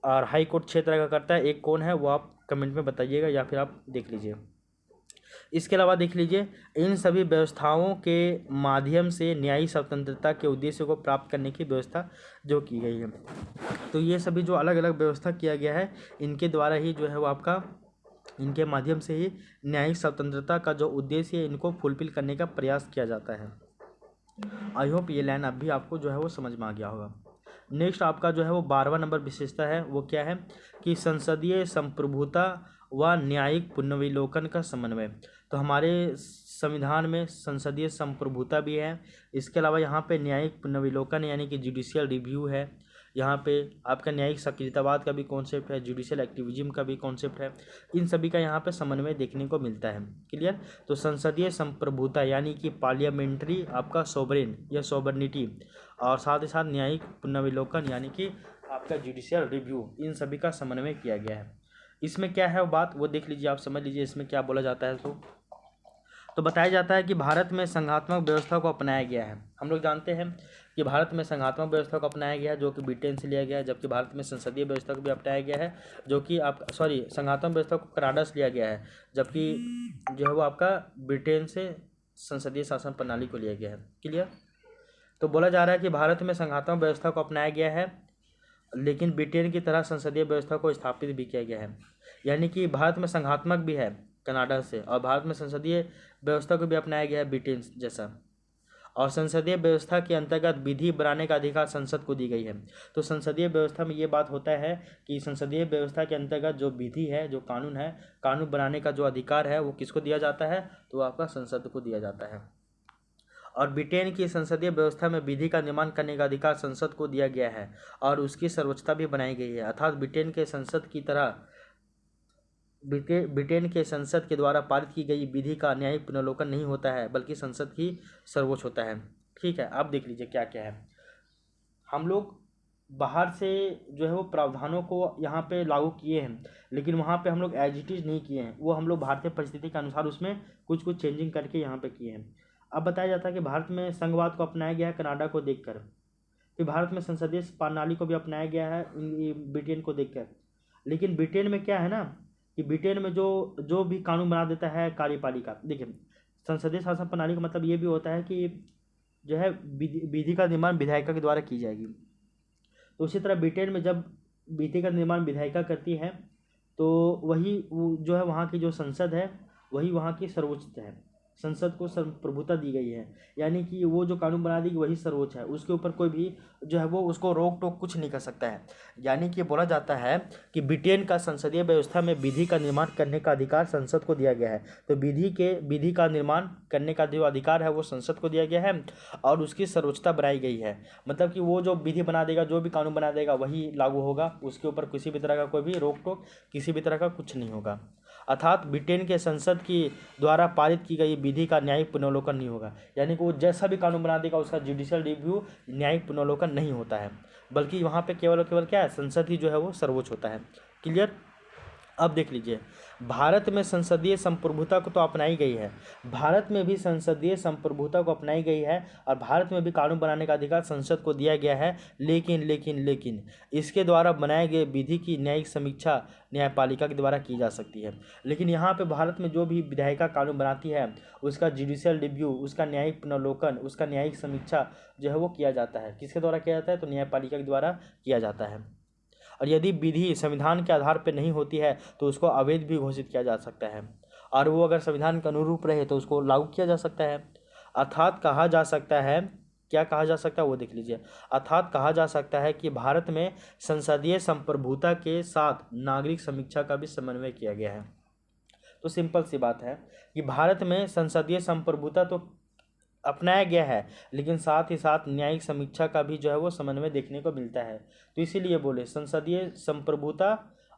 और हाई कोर्ट 6 तरह का करता है। एक कौन है वो आप कमेंट में बताइएगा या फिर आप देख लीजिए। इसके अलावा देख लीजिए, इन सभी व्यवस्थाओं के माध्यम से न्यायिक स्वतंत्रता के उद्देश्य को प्राप्त करने की व्यवस्था जो की गई है। तो ये सभी जो अलग अलग व्यवस्था किया गया है इनके द्वारा ही जो है वो आपका, इनके माध्यम से ही न्यायिक स्वतंत्रता का जो उद्देश्य है इनको फुलफिल करने का प्रयास किया जाता है। आई होप ये लाइन अभी आपको जो है वो समझ में आ गया होगा। नेक्स्ट आपका जो है वो 12वां नंबर विशेषता है वो क्या है कि संसदीय संप्रभुता व न्यायिक पुनर्विलोकन का समन्वय। तो हमारे संविधान में संसदीय संप्रभुता भी है, इसके अलावा यहाँ पे न्यायिक पुनर्विलोकन यानी कि जुडिशियल रिव्यू है, यहाँ पे आपका न्यायिक सक्रियतावाद का भी कॉन्सेप्ट है, जुडिशियल एक्टिविज्म का भी कॉन्सेप्ट है। इन सभी का यहाँ पे समन्वय देखने को मिलता है। क्लियर, तो संसदीय संप्रभुता यानी कि पार्लियामेंट्री आपका सोवरेन या सोवरनिटी, और साथ ही साथ न्यायिक पुनर्विलोकन यानी कि आपका जुडिशियल रिव्यू, इन सभी का समन्वय किया गया है। इसमें क्या है वो बात वो देख लीजिए, आप समझ लीजिए इसमें क्या बोला जाता है। तो बताया जाता है कि भारत में संघात्मक व्यवस्था को अपनाया गया है। हम लोग जानते हैं कि भारत में संघात्मक व्यवस्था को अपनाया गया है जो कि ब्रिटेन से लिया गया है, जबकि भारत में संसदीय व्यवस्था को भी अपनाया गया है जो कि आप संघात्मक व्यवस्था को कनाडा से लिया गया है, जबकि जो है वो आपका ब्रिटेन से संसदीय शासन प्रणाली को लिया गया है। क्लियर, तो बोला जा रहा है कि भारत में संघात्मक व्यवस्था को अपनाया गया है लेकिन ब्रिटेन की तरह संसदीय व्यवस्था को स्थापित भी किया गया है। यानी कि भारत में संघात्मक भी है कनाडा से और भारत में संसदीय व्यवस्था को भी अपनाया गया है ब्रिटेन जैसा, और संसदीय व्यवस्था के अंतर्गत विधि बनाने का अधिकार संसद को दी गई है। तो संसदीय व्यवस्था में ये बात होता है कि संसदीय व्यवस्था के अंतर्गत जो विधि है, जो कानून है, कानून बनाने का जो अधिकार है वो किसको दिया जाता है, तो वो आपका संसद को दिया जाता है। और ब्रिटेन की संसदीय व्यवस्था में विधि का निर्माण करने का अधिकार संसद को दिया गया है और उसकी सर्वोच्चता भी बनाई गई है। अर्थात ब्रिटेन के संसद की तरह ब्रिटेन के संसद के द्वारा पारित की गई विधि का न्यायिक पुनर्विलोकन नहीं होता है बल्कि संसद ही सर्वोच्च होता है। ठीक है, अब देख लीजिए क्या क्या है। हम लोग बाहर से जो है वो प्रावधानों को यहाँ पे लागू किए हैं, लेकिन वहाँ पे हम लोग एज इट इज़ नहीं किए हैं, वो हम लोग भारतीय परिस्थिति के अनुसार उसमें कुछ कुछ चेंजिंग करके यहाँ पे किए हैं। अब बताया जाता है कि भारत में संघवाद को अपनाया गया है कनाडा को देखकर, फिर भारत में संसदीय प्रणाली को भी अपनाया गया है ब्रिटेन को देखकर। लेकिन ब्रिटेन में क्या है ना कि ब्रिटेन में जो जो भी कानून बना देता है कार्यपालिका, देखिए संसदीय शासन प्रणाली का मतलब ये भी होता है कि जो है विधि का निर्माण विधायिका के द्वारा की जाएगी। तो उसी तरह ब्रिटेन में जब विधि का निर्माण विधायिका करती है तो वही जो है वहाँ की जो संसद है वही वहाँ की सर्वोच्च है, संसद को प्रभुता दी गई है, यानी कि वो जो कानून बना देगी वही सर्वोच्च है, उसके ऊपर कोई भी जो है वो उसको रोक टोक कुछ नहीं कर सकता है। यानी कि बोला जाता है कि ब्रिटेन का संसदीय व्यवस्था में विधि का निर्माण करने का अधिकार संसद को दिया गया है। तो विधि का निर्माण करने का जो अधिकार है वो संसद को दिया गया है और उसकी सर्वोच्चता बनाई गई है। मतलब कि वो जो विधि बना देगा, जो भी कानून बना देगा वही लागू होगा, उसके ऊपर किसी भी तरह का कोई भी रोक टोक किसी भी तरह का कुछ नहीं होगा। अर्थात ब्रिटेन के संसद की द्वारा पारित की गई विधि का न्यायिक पुनर्वलोकन नहीं होगा, यानी कि वो जैसा भी कानून बना देगा उसका जुडिशियल रिव्यू न्यायिक पुनर्वलोकन नहीं होता है, बल्कि वहाँ पे केवल क्या है, संसद ही जो है वो सर्वोच्च होता है। क्लियर। अब देख लीजिए, भारत में संसदीय संप्रभुता को तो अपनाई गई है, भारत में भी संसदीय संप्रभुता को अपनाई गई है और भारत में भी कानून बनाने का अधिकार संसद को दिया गया है। लेकिन इसके द्वारा बनाए गए विधि की न्यायिक समीक्षा न्यायपालिका के द्वारा की जा सकती है। लेकिन यहाँ पे भारत में जो भी विधायिका कानून बनाती है उसका जुडिशियल रिव्यू, उसका न्यायिक पुनर्वलोकन, उसका न्यायिक समीक्षा जो है वो किया जाता है। किसके द्वारा किया जाता है? तो न्यायपालिका के द्वारा किया जाता है। और यदि विधि संविधान के आधार पर नहीं होती है तो उसको अवैध भी घोषित किया जा सकता है, और वो अगर संविधान के अनुरूप रहे तो उसको लागू किया जा सकता है। अर्थात कहा जा सकता है, क्या कहा जा सकता है वो देख लीजिए। अर्थात कहा जा सकता है कि भारत में संसदीय संप्रभुता के साथ नागरिक समीक्षा का भी समन्वय किया गया है। तो सिंपल सी बात है कि भारत में संसदीय संप्रभुता तो अपनाया गया है, लेकिन साथ ही साथ न्यायिक समीक्षा का भी जो है वो समन्वय देखने को मिलता है। तो इसीलिए बोले संसदीय संप्रभुता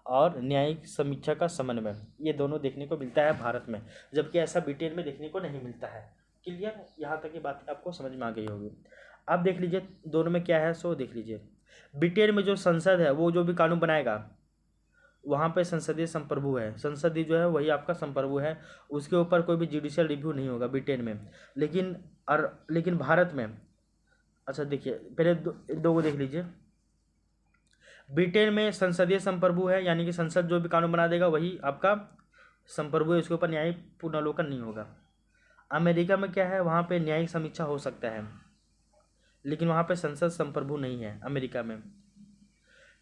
और न्यायिक समीक्षा का समन्वय, ये दोनों देखने को मिलता है भारत में, जबकि ऐसा ब्रिटेन में देखने को नहीं मिलता है। क्लियर, यहाँ तक की बात आपको समझ में आ गई होगी। अब देख लीजिए दोनों में क्या है, सो देख लीजिए। ब्रिटेन में जो संसद है वो जो भी कानून बनाएगा वहाँ पे संसदीय संप्रभु है, संसदीय जो है वही आपका संप्रभु है, उसके ऊपर कोई भी जुडिशियल रिव्यू नहीं होगा ब्रिटेन में। लेकिन भारत में, अच्छा देखिए पहले दो को देख लीजिए। ब्रिटेन में संसदीय संप्रभु है, यानी कि संसद जो भी कानून बना देगा वही आपका संप्रभु है, उसके ऊपर न्यायिक पुनर्वलोकन नहीं होगा। अमेरिका में क्या है, वहाँ पे न्यायिक समीक्षा हो सकता है, लेकिन वहाँ पे संसद संप्रभु नहीं है अमेरिका में।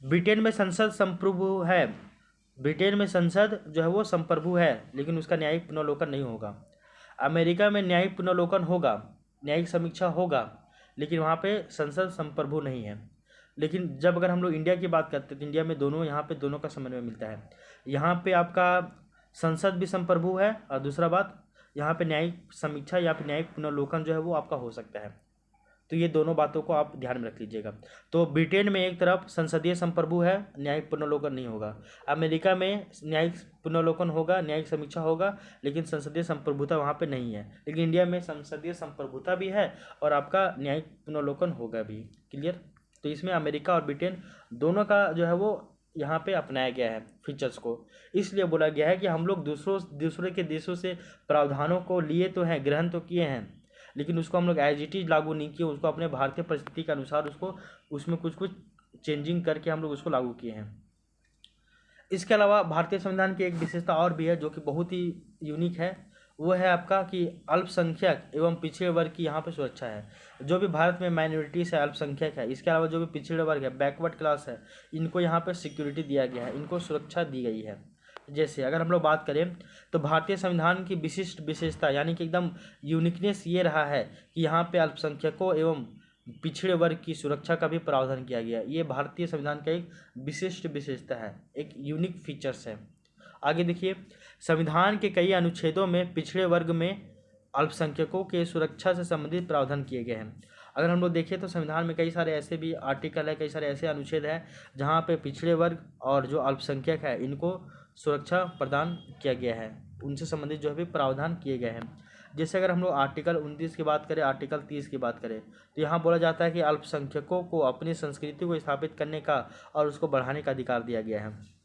ब्रिटेन में संसद संप्रभु है, ब्रिटेन में संसद जो है वो संप्रभु है, लेकिन उसका न्यायिक पुनर्वलोकन नहीं होगा। अमेरिका में न्यायिक पुनर्वलोकन होगा, न्यायिक समीक्षा होगा, लेकिन वहाँ पे संसद संप्रभु नहीं है। लेकिन जब अगर हम लोग इंडिया की बात करते हैं तो इंडिया में दोनों, यहाँ पे दोनों का समन्वय मिलता है। यहाँ पे आपका संसद भी संप्रभु है और दूसरा बात यहाँ पे न्यायिक समीक्षा या फिर न्यायिक पुनर्वलोकन जो है वो आपका हो सकता है। तो ये दोनों बातों को आप ध्यान में रख लीजिएगा। तो ब्रिटेन में एक तरफ संसदीय संप्रभु है, न्यायिक पुनर्वलोकन नहीं होगा। अमेरिका में न्यायिक पुनर्वलोकन होगा, न्यायिक समीक्षा होगा, लेकिन संसदीय संप्रभुता वहाँ पे नहीं है। लेकिन इंडिया में संसदीय संप्रभुता भी है और आपका न्यायिक पुनर्वलोकन होगा भी। क्लियर। तो इसमें अमेरिका और ब्रिटेन दोनों का जो है वो यहाँ पे अपनाया गया है फीचर्स को। इसलिए बोला गया है कि हम लोग दूसरे के देशों से प्रावधानों को लिए तो हैं, ग्रहण तो किए हैं, लेकिन उसको हम लोग एज इट इज लागू नहीं किए, उसको अपने भारतीय परिस्थिति के अनुसार उसको उसमें कुछ कुछ चेंजिंग करके हम लोग उसको लागू किए हैं। इसके अलावा भारतीय संविधान की एक विशेषता और भी है जो कि बहुत ही यूनिक है, वो है आपका कि अल्पसंख्यक एवं पिछड़े वर्ग की यहाँ पे सुरक्षा है। जो भी भारत में माइनॉरिटीज़ है, अल्पसंख्यक है, इसके अलावा जो भी पिछड़े वर्ग है, बैकवर्ड क्लास है, इनको यहाँ पे सिक्योरिटी दिया गया है, इनको सुरक्षा दी गई है। जैसे अगर हम लोग बात करें तो भारतीय संविधान की विशिष्ट विशेषता यानी कि एकदम यूनिकनेस ये रहा है कि यहाँ पे अल्पसंख्यकों एवं पिछड़े वर्ग की सुरक्षा का भी प्रावधान किया गया। ये भारतीय संविधान का एक विशिष्ट विशेषता है, एक यूनिक फीचर्स है। आगे देखिए, संविधान के कई अनुच्छेदों में पिछड़े वर्ग में अल्पसंख्यकों के सुरक्षा से संबंधित प्रावधान किए गए हैं। अगर हम लोग देखें तो संविधान में कई सारे ऐसे भी आर्टिकल है, कई सारे ऐसे अनुच्छेद हैं जहाँ पे पिछड़े वर्ग और जो अल्पसंख्यक है इनको सुरक्षा प्रदान किया गया है, उनसे संबंधित जो है भी प्रावधान किए गए हैं। जैसे अगर हम लोग आर्टिकल 29 की बात करें, आर्टिकल 30 की बात करें, तो यहाँ बोला जाता है कि अल्पसंख्यकों को अपनी संस्कृति को स्थापित करने का और उसको बढ़ाने का अधिकार दिया गया है।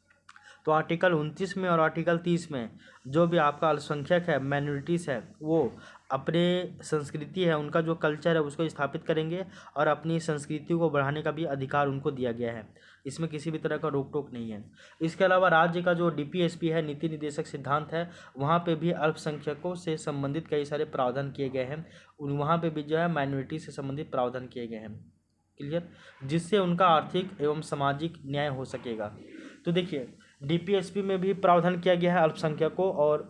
तो आर्टिकल 29 में और आर्टिकल 30 में जो भी आपका अल्पसंख्यक है, माइनॉरिटीज़ है, वो अपने संस्कृति है, उनका जो कल्चर है उसको स्थापित करेंगे और अपनी संस्कृति को बढ़ाने का भी अधिकार उनको दिया गया है। इसमें किसी भी तरह का रोक टोक नहीं है। इसके अलावा राज्य का जो DPSP है, नीति निर्देशक सिद्धांत है, वहाँ पे भी अल्पसंख्यकों से संबंधित कई सारे प्रावधान किए गए हैं। वहाँ पे भी जो है माइनॉरिटी से संबंधित प्रावधान किए गए हैं। क्लियर, जिससे उनका आर्थिक एवं सामाजिक न्याय हो सकेगा। तो देखिए DPSP में भी प्रावधान किया गया है अल्पसंख्यकों और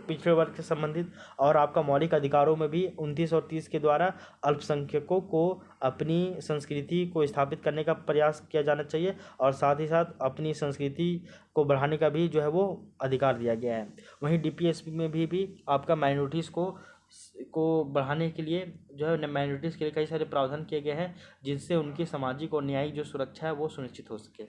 पिछड़े वर्ग से संबंधित, और आपका मौलिक अधिकारों में भी 29 और 30 के द्वारा अल्पसंख्यकों को अपनी संस्कृति को स्थापित करने का प्रयास किया जाना चाहिए और साथ ही साथ अपनी संस्कृति को बढ़ाने का भी जो है वो अधिकार दिया गया है। वहीं DPSP में भी आपका माइनॉरिटीज़ को बढ़ाने के लिए जो है माइनॉरिटीज़ के लिए कई सारे प्रावधान किए गए हैं, जिनसे उनकी सामाजिक और न्यायिक जो सुरक्षा है वो सुनिश्चित हो सके,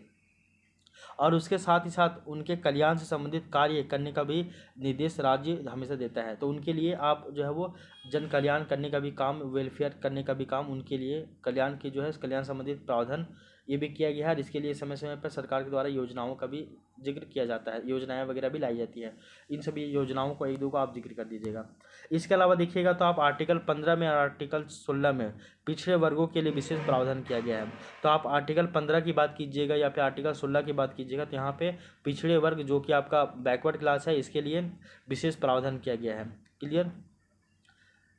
और उसके साथ ही साथ उनके कल्याण से संबंधित कार्य करने का भी निर्देश राज्य हमेशा देता है। तो उनके लिए आप जो है वो जन कल्याण करने का भी काम, वेलफेयर करने का भी काम, उनके लिए कल्याण की जो है कल्याण संबंधित प्रावधान ये भी किया गया है। और इसके लिए समय समय पर सरकार के द्वारा योजनाओं का भी जिक्र किया जाता है, योजनाएं वगैरह भी लाई जाती है। इन सभी योजनाओं को एक दो को आप जिक्र कर दीजिएगा। इसके अलावा देखिएगा तो आप आर्टिकल 15 में और आर्टिकल 16 में पिछड़े वर्गों के लिए विशेष प्रावधान किया गया है। तो आप आर्टिकल 15 की बात कीजिएगा या फिर आर्टिकल 16 की बात कीजिएगा, तो यहाँ पे पिछड़े वर्ग जो कि आपका बैकवर्ड क्लास है, इसके लिए विशेष प्रावधान किया गया है। क्लियर,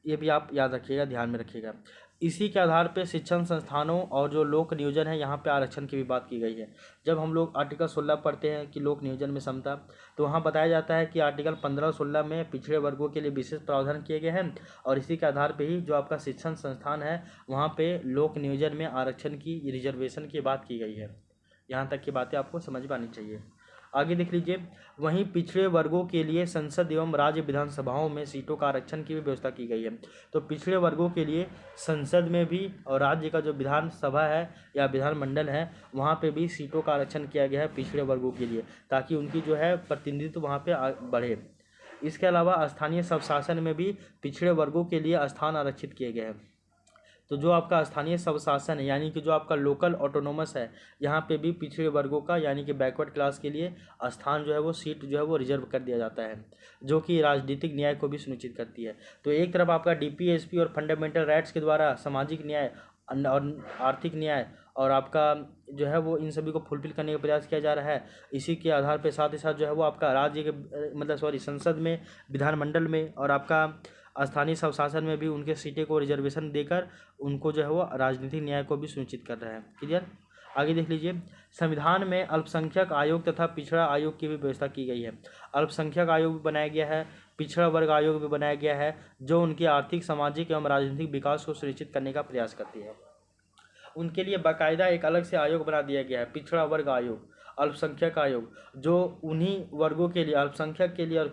ये भी आप याद रखिएगा, ध्यान में रखिएगा। इसी के आधार पर शिक्षण संस्थानों और जो लोक नियोजन है, यहाँ पे आरक्षण की भी बात की गई है। जब हम लोग आर्टिकल 16 पढ़ते हैं कि लोक नियोजन में समता, तो वहाँ बताया जाता है कि आर्टिकल 15 और 16 में पिछड़े वर्गों के लिए विशेष प्रावधान किए गए हैं, और इसी के आधार पर ही जो आपका शिक्षण संस्थान है वहाँ पर लोक नियोजन में आरक्षण की, रिजर्वेशन की बात की गई है। यहाँ तक की बातें आपको समझ में आनी चाहिए। आगे देख लीजिए, वहीं पिछड़े वर्गों के लिए संसद एवं राज्य विधानसभाओं में सीटों का आरक्षण की भी व्यवस्था की गई है। तो पिछड़े वर्गों के लिए संसद में भी और राज्य का जो विधानसभा है या विधानमंडल है, वहाँ पे भी सीटों का आरक्षण किया गया है पिछड़े वर्गों के लिए, ताकि उनकी जो है प्रतिनिधित्व वहाँ पे बढ़े। इसके अलावा स्थानीय स्वशासन में भी पिछड़े वर्गों के लिए स्थान आरक्षित किए गए हैं। तो जो आपका स्थानीय स्वशासन है, यानी कि जो आपका लोकल ऑटोनोमस है, यहाँ पे भी पिछड़े वर्गों का यानी कि बैकवर्ड क्लास के लिए स्थान जो है वो सीट जो है वो रिजर्व कर दिया जाता है, जो कि राजनीतिक न्याय को भी सुनिश्चित करती है। तो एक तरफ आपका DPSP और फंडामेंटल राइट्स के द्वारा सामाजिक न्याय और आर्थिक न्याय और आपका जो है वो इन सभी को फुलफिल करने का प्रयास किया जा रहा है। इसी के आधार पर साथ ही साथ जो है वो आपका राज्य के संसद में, विधानमंडल में और आपका स्थानीय स्वशासन में भी उनके सीटें को रिजर्वेशन देकर उनको जो है वो राजनीतिक न्याय को भी सुनिश्चित कर रहा है। क्लियर, आगे देख लीजिए, संविधान में अल्पसंख्यक आयोग तथा पिछड़ा आयोग की भी व्यवस्था की गई है। अल्पसंख्यक आयोग भी बनाया गया है, पिछड़ा वर्ग आयोग भी बनाया गया है, जो उनके आर्थिक, सामाजिक एवं राजनीतिक विकास को सुनिश्चित करने का प्रयास करती है। उनके लिए बाकायदा एक अलग से आयोग बना दिया गया है, पिछड़ा वर्ग आयोग, अल्पसंख्यक आयोग, जो उन्हीं वर्गों के लिए, अल्पसंख्यक के लिए और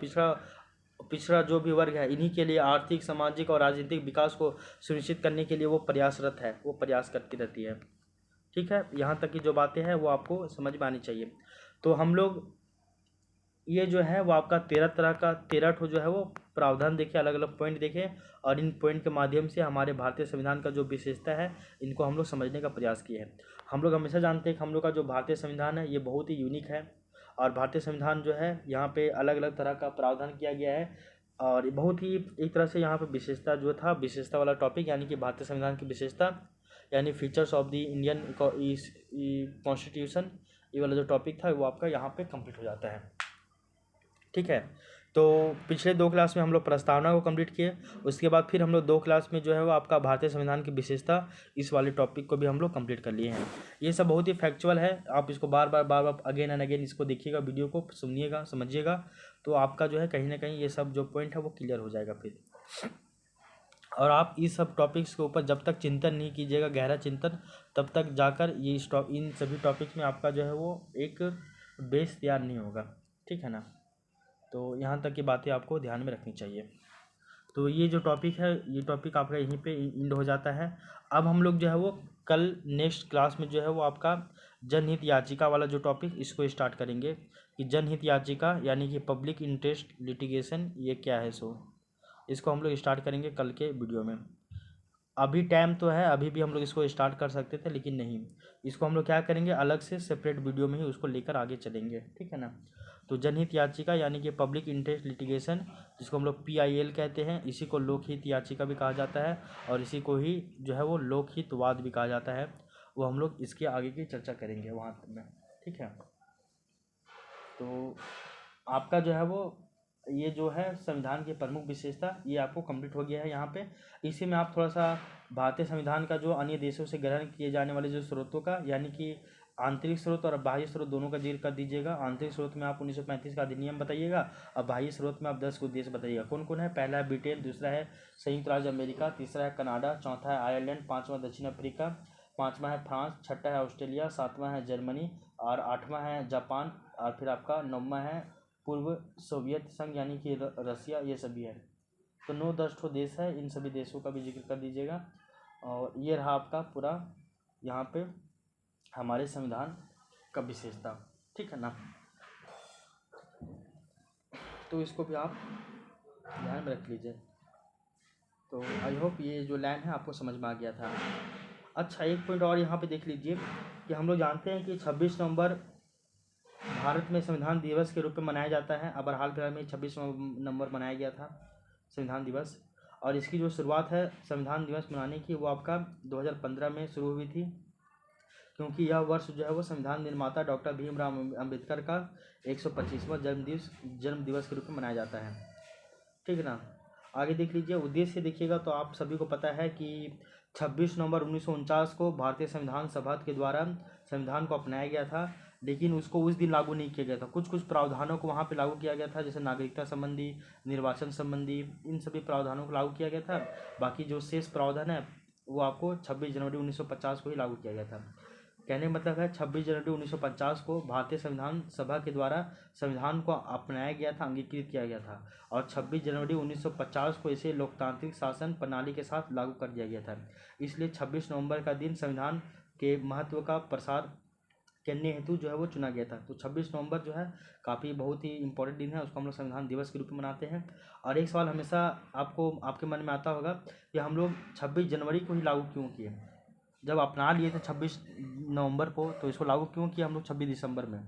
पिछड़ा जो भी वर्ग है, इन्हीं के लिए आर्थिक, सामाजिक और राजनीतिक विकास को सुनिश्चित करने के लिए वो प्रयासरत है, वो प्रयास करती रहती है। ठीक है, यहाँ तक की जो बातें हैं वो आपको समझ में आनी चाहिए। तो हम लोग ये जो है वो आपका 13 तरह का 13 ठो जो है वो प्रावधान देखे, अलग अलग पॉइंट देखे, और इन पॉइंट के माध्यम से हमारे भारतीय संविधान का जो विशेषता है इनको हम लोग समझने का प्रयास किए हैं। हम लोग हमेशा जानते हैं कि हम लोग का जो भारतीय संविधान है ये बहुत ही यूनिक है, और भारतीय संविधान जो है यहाँ पे अलग अलग तरह का प्रावधान किया गया है, और बहुत ही एक तरह से यहाँ पे विशेषता जो था, विशेषता वाला टॉपिक यानी कि भारतीय संविधान की विशेषता यानी features of the Indian constitution, ये वाला जो टॉपिक था वो आपका यहाँ पे कंप्लीट हो जाता है। ठीक है, तो पिछले 2 क्लास में हम लोग प्रस्तावना को कंप्लीट किए, उसके बाद फिर हम लोग 2 क्लास में जो है वो आपका भारतीय संविधान की विशेषता, इस वाले टॉपिक को भी हम लोग कंप्लीट कर लिए हैं। ये सब बहुत ही फैक्चुअल है, आप इसको बार बार अगेन एंड अगेन इसको देखिएगा, वीडियो को सुनिएगा, समझिएगा, तो आपका जो है कहीं ना कहीं ये सब जो पॉइंट है वो क्लियर हो जाएगा फिर। और आप इस सब टॉपिक्स के ऊपर जब तक चिंतन नहीं कीजिएगा, गहरा चिंतन, तब तक जाकर ये इन सभी टॉपिक्स में आपका जो है वो एक बेस तैयार नहीं होगा। ठीक है ना, तो यहाँ तक की बातें आपको ध्यान में रखनी चाहिए। तो ये जो टॉपिक है, ये टॉपिक आपका यहीं पे एंड हो जाता है। अब हम लोग जो है वो कल नेक्स्ट क्लास में जो है वो आपका जनहित याचिका वाला जो टॉपिक, इसको स्टार्ट करेंगे कि जनहित याचिका यानी कि पब्लिक इंटरेस्ट लिटिगेशन ये क्या है। सो इसको हम लोग स्टार्ट करेंगे कल के वीडियो में। अभी टाइम तो है, अभी भी हम लोग इसको स्टार्ट कर सकते थे, लेकिन नहीं, इसको हम लोग क्या करेंगे, अलग से सेपरेट वीडियो में ही उसको लेकर आगे चलेंगे, ठीक है ना। तो जनहित याचिका यानी कि पब्लिक इंटरेस्ट लिटिगेशन, जिसको हम लोग PIL कहते हैं, इसी को लोकहित याचिका भी कहा जाता है, और इसी को ही जो है वो लोकहित वाद भी कहा जाता है। वो हम लोग इसके आगे की चर्चा करेंगे वहाँ में, ठीक है। तो आपका जो है वो ये जो है संविधान की प्रमुख विशेषता, ये आपको कंप्लीट हो गया है यहाँ पे। इसी में आप थोड़ा सा भारतीय संविधान का जो अन्य देशों से ग्रहण किए जाने वाले जो स्रोतों का, यानी कि आंतरिक स्रोत और बाह्य स्रोत दोनों का जिक्र कर दीजिएगा। आंतरिक स्रोत में आप 1935 का अधिनियम बताइएगा, और बाह्य स्रोत में आप 10 को देश बताइएगा। कौन कौन है? पहला है ब्रिटेन, दूसरा है संयुक्त राज्य अमेरिका, तीसरा है कनाडा, चौथा है आयरलैंड, पाँचवा दक्षिण अफ्रीका, पाँचवा है फ्रांस, छठा है ऑस्ट्रेलिया, सातवां है जर्मनी, और आठवां है जापान, और फिर आपका नौवां है पूर्व सोवियत संघ यानी कि रसिया। ये सभी है। तो 9-10 ठो देश है, इन सभी देशों का भी जिक्र कर दीजिएगा। और ये रहा आपका पूरा यहाँ पे हमारे संविधान का विशेषता, ठीक है ना। तो इसको भी आप ध्यान में रख लीजिए। तो आई होप ये जो लाइन है आपको समझ में आ गया था। अच्छा, एक पॉइंट और यहाँ पे देख लीजिए कि हम लोग जानते हैं कि 26 नवंबर भारत में संविधान दिवस के रूप में मनाया जाता है। अब हाल फिलहाल में 26 नवंबर मनाया गया था संविधान दिवस, और इसकी जो शुरुआत है संविधान दिवस मनाने की, वो आपका 2015 में शुरू हुई थी, क्योंकि यह वर्ष जो है वो संविधान निर्माता डॉक्टर भीमराव अम्बेडकर का 125वां जन्म दिवस के रूप में मनाया जाता है, ठीक है ना। आगे देख लीजिए, उद्देश्य देखिएगा तो आप सभी को पता है कि 26 नवंबर 1949 को भारतीय संविधान सभा के द्वारा संविधान को अपनाया गया था, लेकिन उसको उस दिन लागू नहीं किया गया था। कुछ कुछ प्रावधानों को वहाँ पे लागू किया गया था, जैसे नागरिकता संबंधी, निर्वाचन संबंधी, इन सभी प्रावधानों को लागू किया गया था। बाकी जो शेष प्रावधान है वो आपको 26 जनवरी 1950 को ही लागू किया गया था। कहने का मतलब है 26 जनवरी 1950 को भारतीय संविधान सभा के द्वारा संविधान को अपनाया गया था, अंगीकृत किया गया था, और 26 जनवरी 1950 को इसे लोकतांत्रिक शासन प्रणाली के साथ लागू कर दिया गया था। इसलिए 26 नवंबर का दिन संविधान के महत्व का प्रसार करने हेतु जो है वो चुना गया था। तो 26 नवंबर जो है काफ़ी बहुत ही इंपॉर्टेंट दिन है, उसको हम लोग संविधान दिवस के रूप में मनाते हैं। और एक सवाल हमेशा आपको आपके मन में आता होगा कि हम लोग 26 जनवरी को ही लागू क्यों किए, जब अपना लिए थे 26 नवंबर को, तो इसको लागू क्यों किया हम लोग 26 दिसंबर में।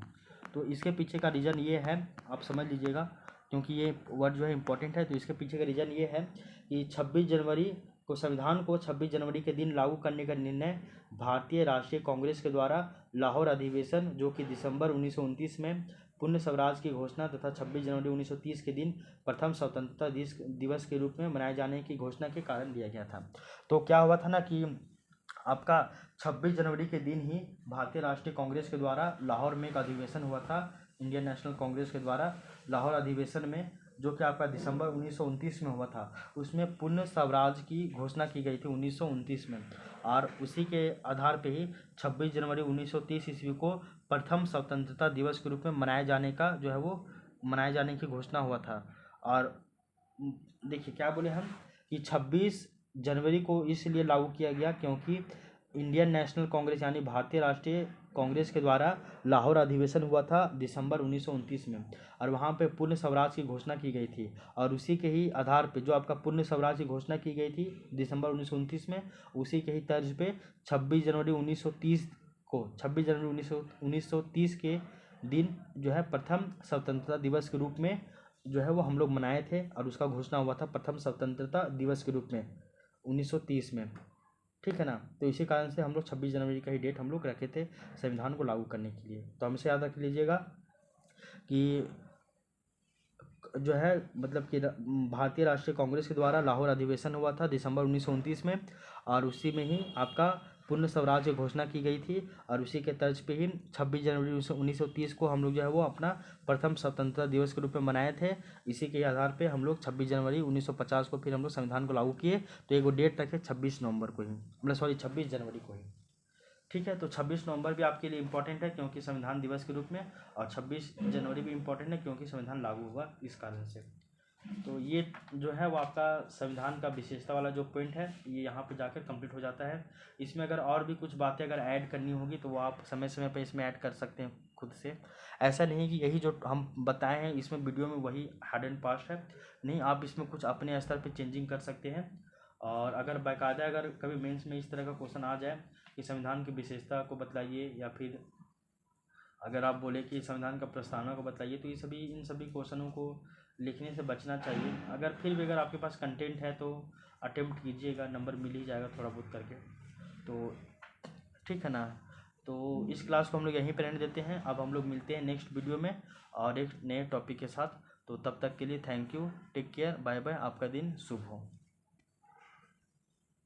तो इसके पीछे का रीज़न ये है, आप समझ लीजिएगा, क्योंकि ये वर्ड जो है इंपॉर्टेंट है। तो इसके पीछे का रीज़न ये है कि 26 जनवरी को संविधान को 26 जनवरी के दिन लागू करने का निर्णय भारतीय राष्ट्रीय कांग्रेस के द्वारा लाहौर अधिवेशन, जो कि दिसंबर 1929 में पूर्ण स्वराज की घोषणा तथा 26 जनवरी 1930 के दिन प्रथम स्वतंत्रता दिवस के रूप में मनाए जाने की घोषणा के कारण दिया गया था। तो क्या हुआ था ना कि आपका 26 जनवरी के दिन ही भारतीय राष्ट्रीय कांग्रेस के द्वारा लाहौर में एक अधिवेशन हुआ था, इंडियन नेशनल कांग्रेस के द्वारा लाहौर अधिवेशन में, जो कि आपका दिसंबर 1929 में हुआ था। उसमें पूर्ण स्वराज की घोषणा की गई थी 1929 में, और उसी के आधार पे ही 26 जनवरी 1930 ईस्वी को प्रथम स्वतंत्रता दिवस के रूप में मनाए जाने का जो है वो मनाए जाने की घोषणा हुआ था। और देखिए क्या बोले हम कि 26 जनवरी को इसलिए लागू किया गया क्योंकि इंडियन नेशनल कांग्रेस यानी भारतीय राष्ट्रीय कांग्रेस के द्वारा लाहौर अधिवेशन हुआ था दिसंबर 1929 में, और वहाँ पे पूर्ण स्वराज की घोषणा की गई थी। और उसी के ही आधार पे जो आपका पूर्ण स्वराज की घोषणा की गई थी दिसंबर 1929 में, उसी के ही तर्ज पे 26 जनवरी 1930 को 26 जनवरी 1930 के दिन जो है प्रथम स्वतंत्रता दिवस के रूप में जो है वो हम लोग मनाए थे, और उसका घोषणा हुआ था प्रथम स्वतंत्रता दिवस के रूप में 1930 में, ठीक है ना। तो इसी कारण से हम लोग 26 जनवरी का ही डेट हम लोग रखे थे संविधान को लागू करने के लिए। तो हमेशा याद रख लीजिएगा कि जो है मतलब कि भारतीय राष्ट्रीय कांग्रेस के द्वारा लाहौर अधिवेशन हुआ था दिसंबर 1929 में, और उसी में ही आपका पूर्ण स्वराज की घोषणा की गई थी, और उसी के तर्ज पे ही 26 जनवरी 1930 को हम लोग जो है वो अपना प्रथम स्वतंत्रता दिवस के रूप में मनाए थे। इसी के आधार पे हम लोग 26 जनवरी 1950 को फिर हम लोग संविधान को लागू किए। तो एक डेट रखे 26 नवंबर को ही, मतलब सॉरी 26 जनवरी को ही, ठीक है। तो 26 नवंबर भी आपके लिए इंपॉर्टेंट है क्योंकि संविधान दिवस के रूप में, और 26 जनवरी भी इंपॉर्टेंट है क्योंकि संविधान लागू हुआ इस कारण से, तो ये जो है वो आपका संविधान का विशेषता वाला जो पॉइंट है ये यहाँ पे जाकर कंप्लीट हो जाता है। इसमें अगर और भी कुछ बातें अगर ऐड करनी होगी तो वो आप समय समय पे इसमें ऐड कर सकते हैं खुद से। ऐसा नहीं कि यही जो हम बताए हैं इसमें वीडियो में वही हार्ड एंड फास्ट है, नहीं, आप इसमें कुछ अपने स्तर पे चेंजिंग कर सकते हैं। और अगर बाकायदा अगर कभी मेंस में इस तरह का क्वेश्चन आ जाए कि संविधान की विशेषता को बतलाइए, या फिर अगर आप बोले कि संविधान का प्रस्तावना को बताइए, तो ये इन सभी क्वेश्चनों को लिखने से बचना चाहिए। अगर फिर भी अगर आपके पास कंटेंट है तो अटेम्प्ट कीजिएगा, नंबर मिल ही जाएगा थोड़ा बहुत करके, तो ठीक है ना। तो इस क्लास को हम लोग यहीं पर एंड देते हैं। अब हम लोग मिलते हैं नेक्स्ट वीडियो में और एक नए टॉपिक के साथ। तो तब तक के लिए thank you, take care, bye bye, आपका दिन शुभ हो।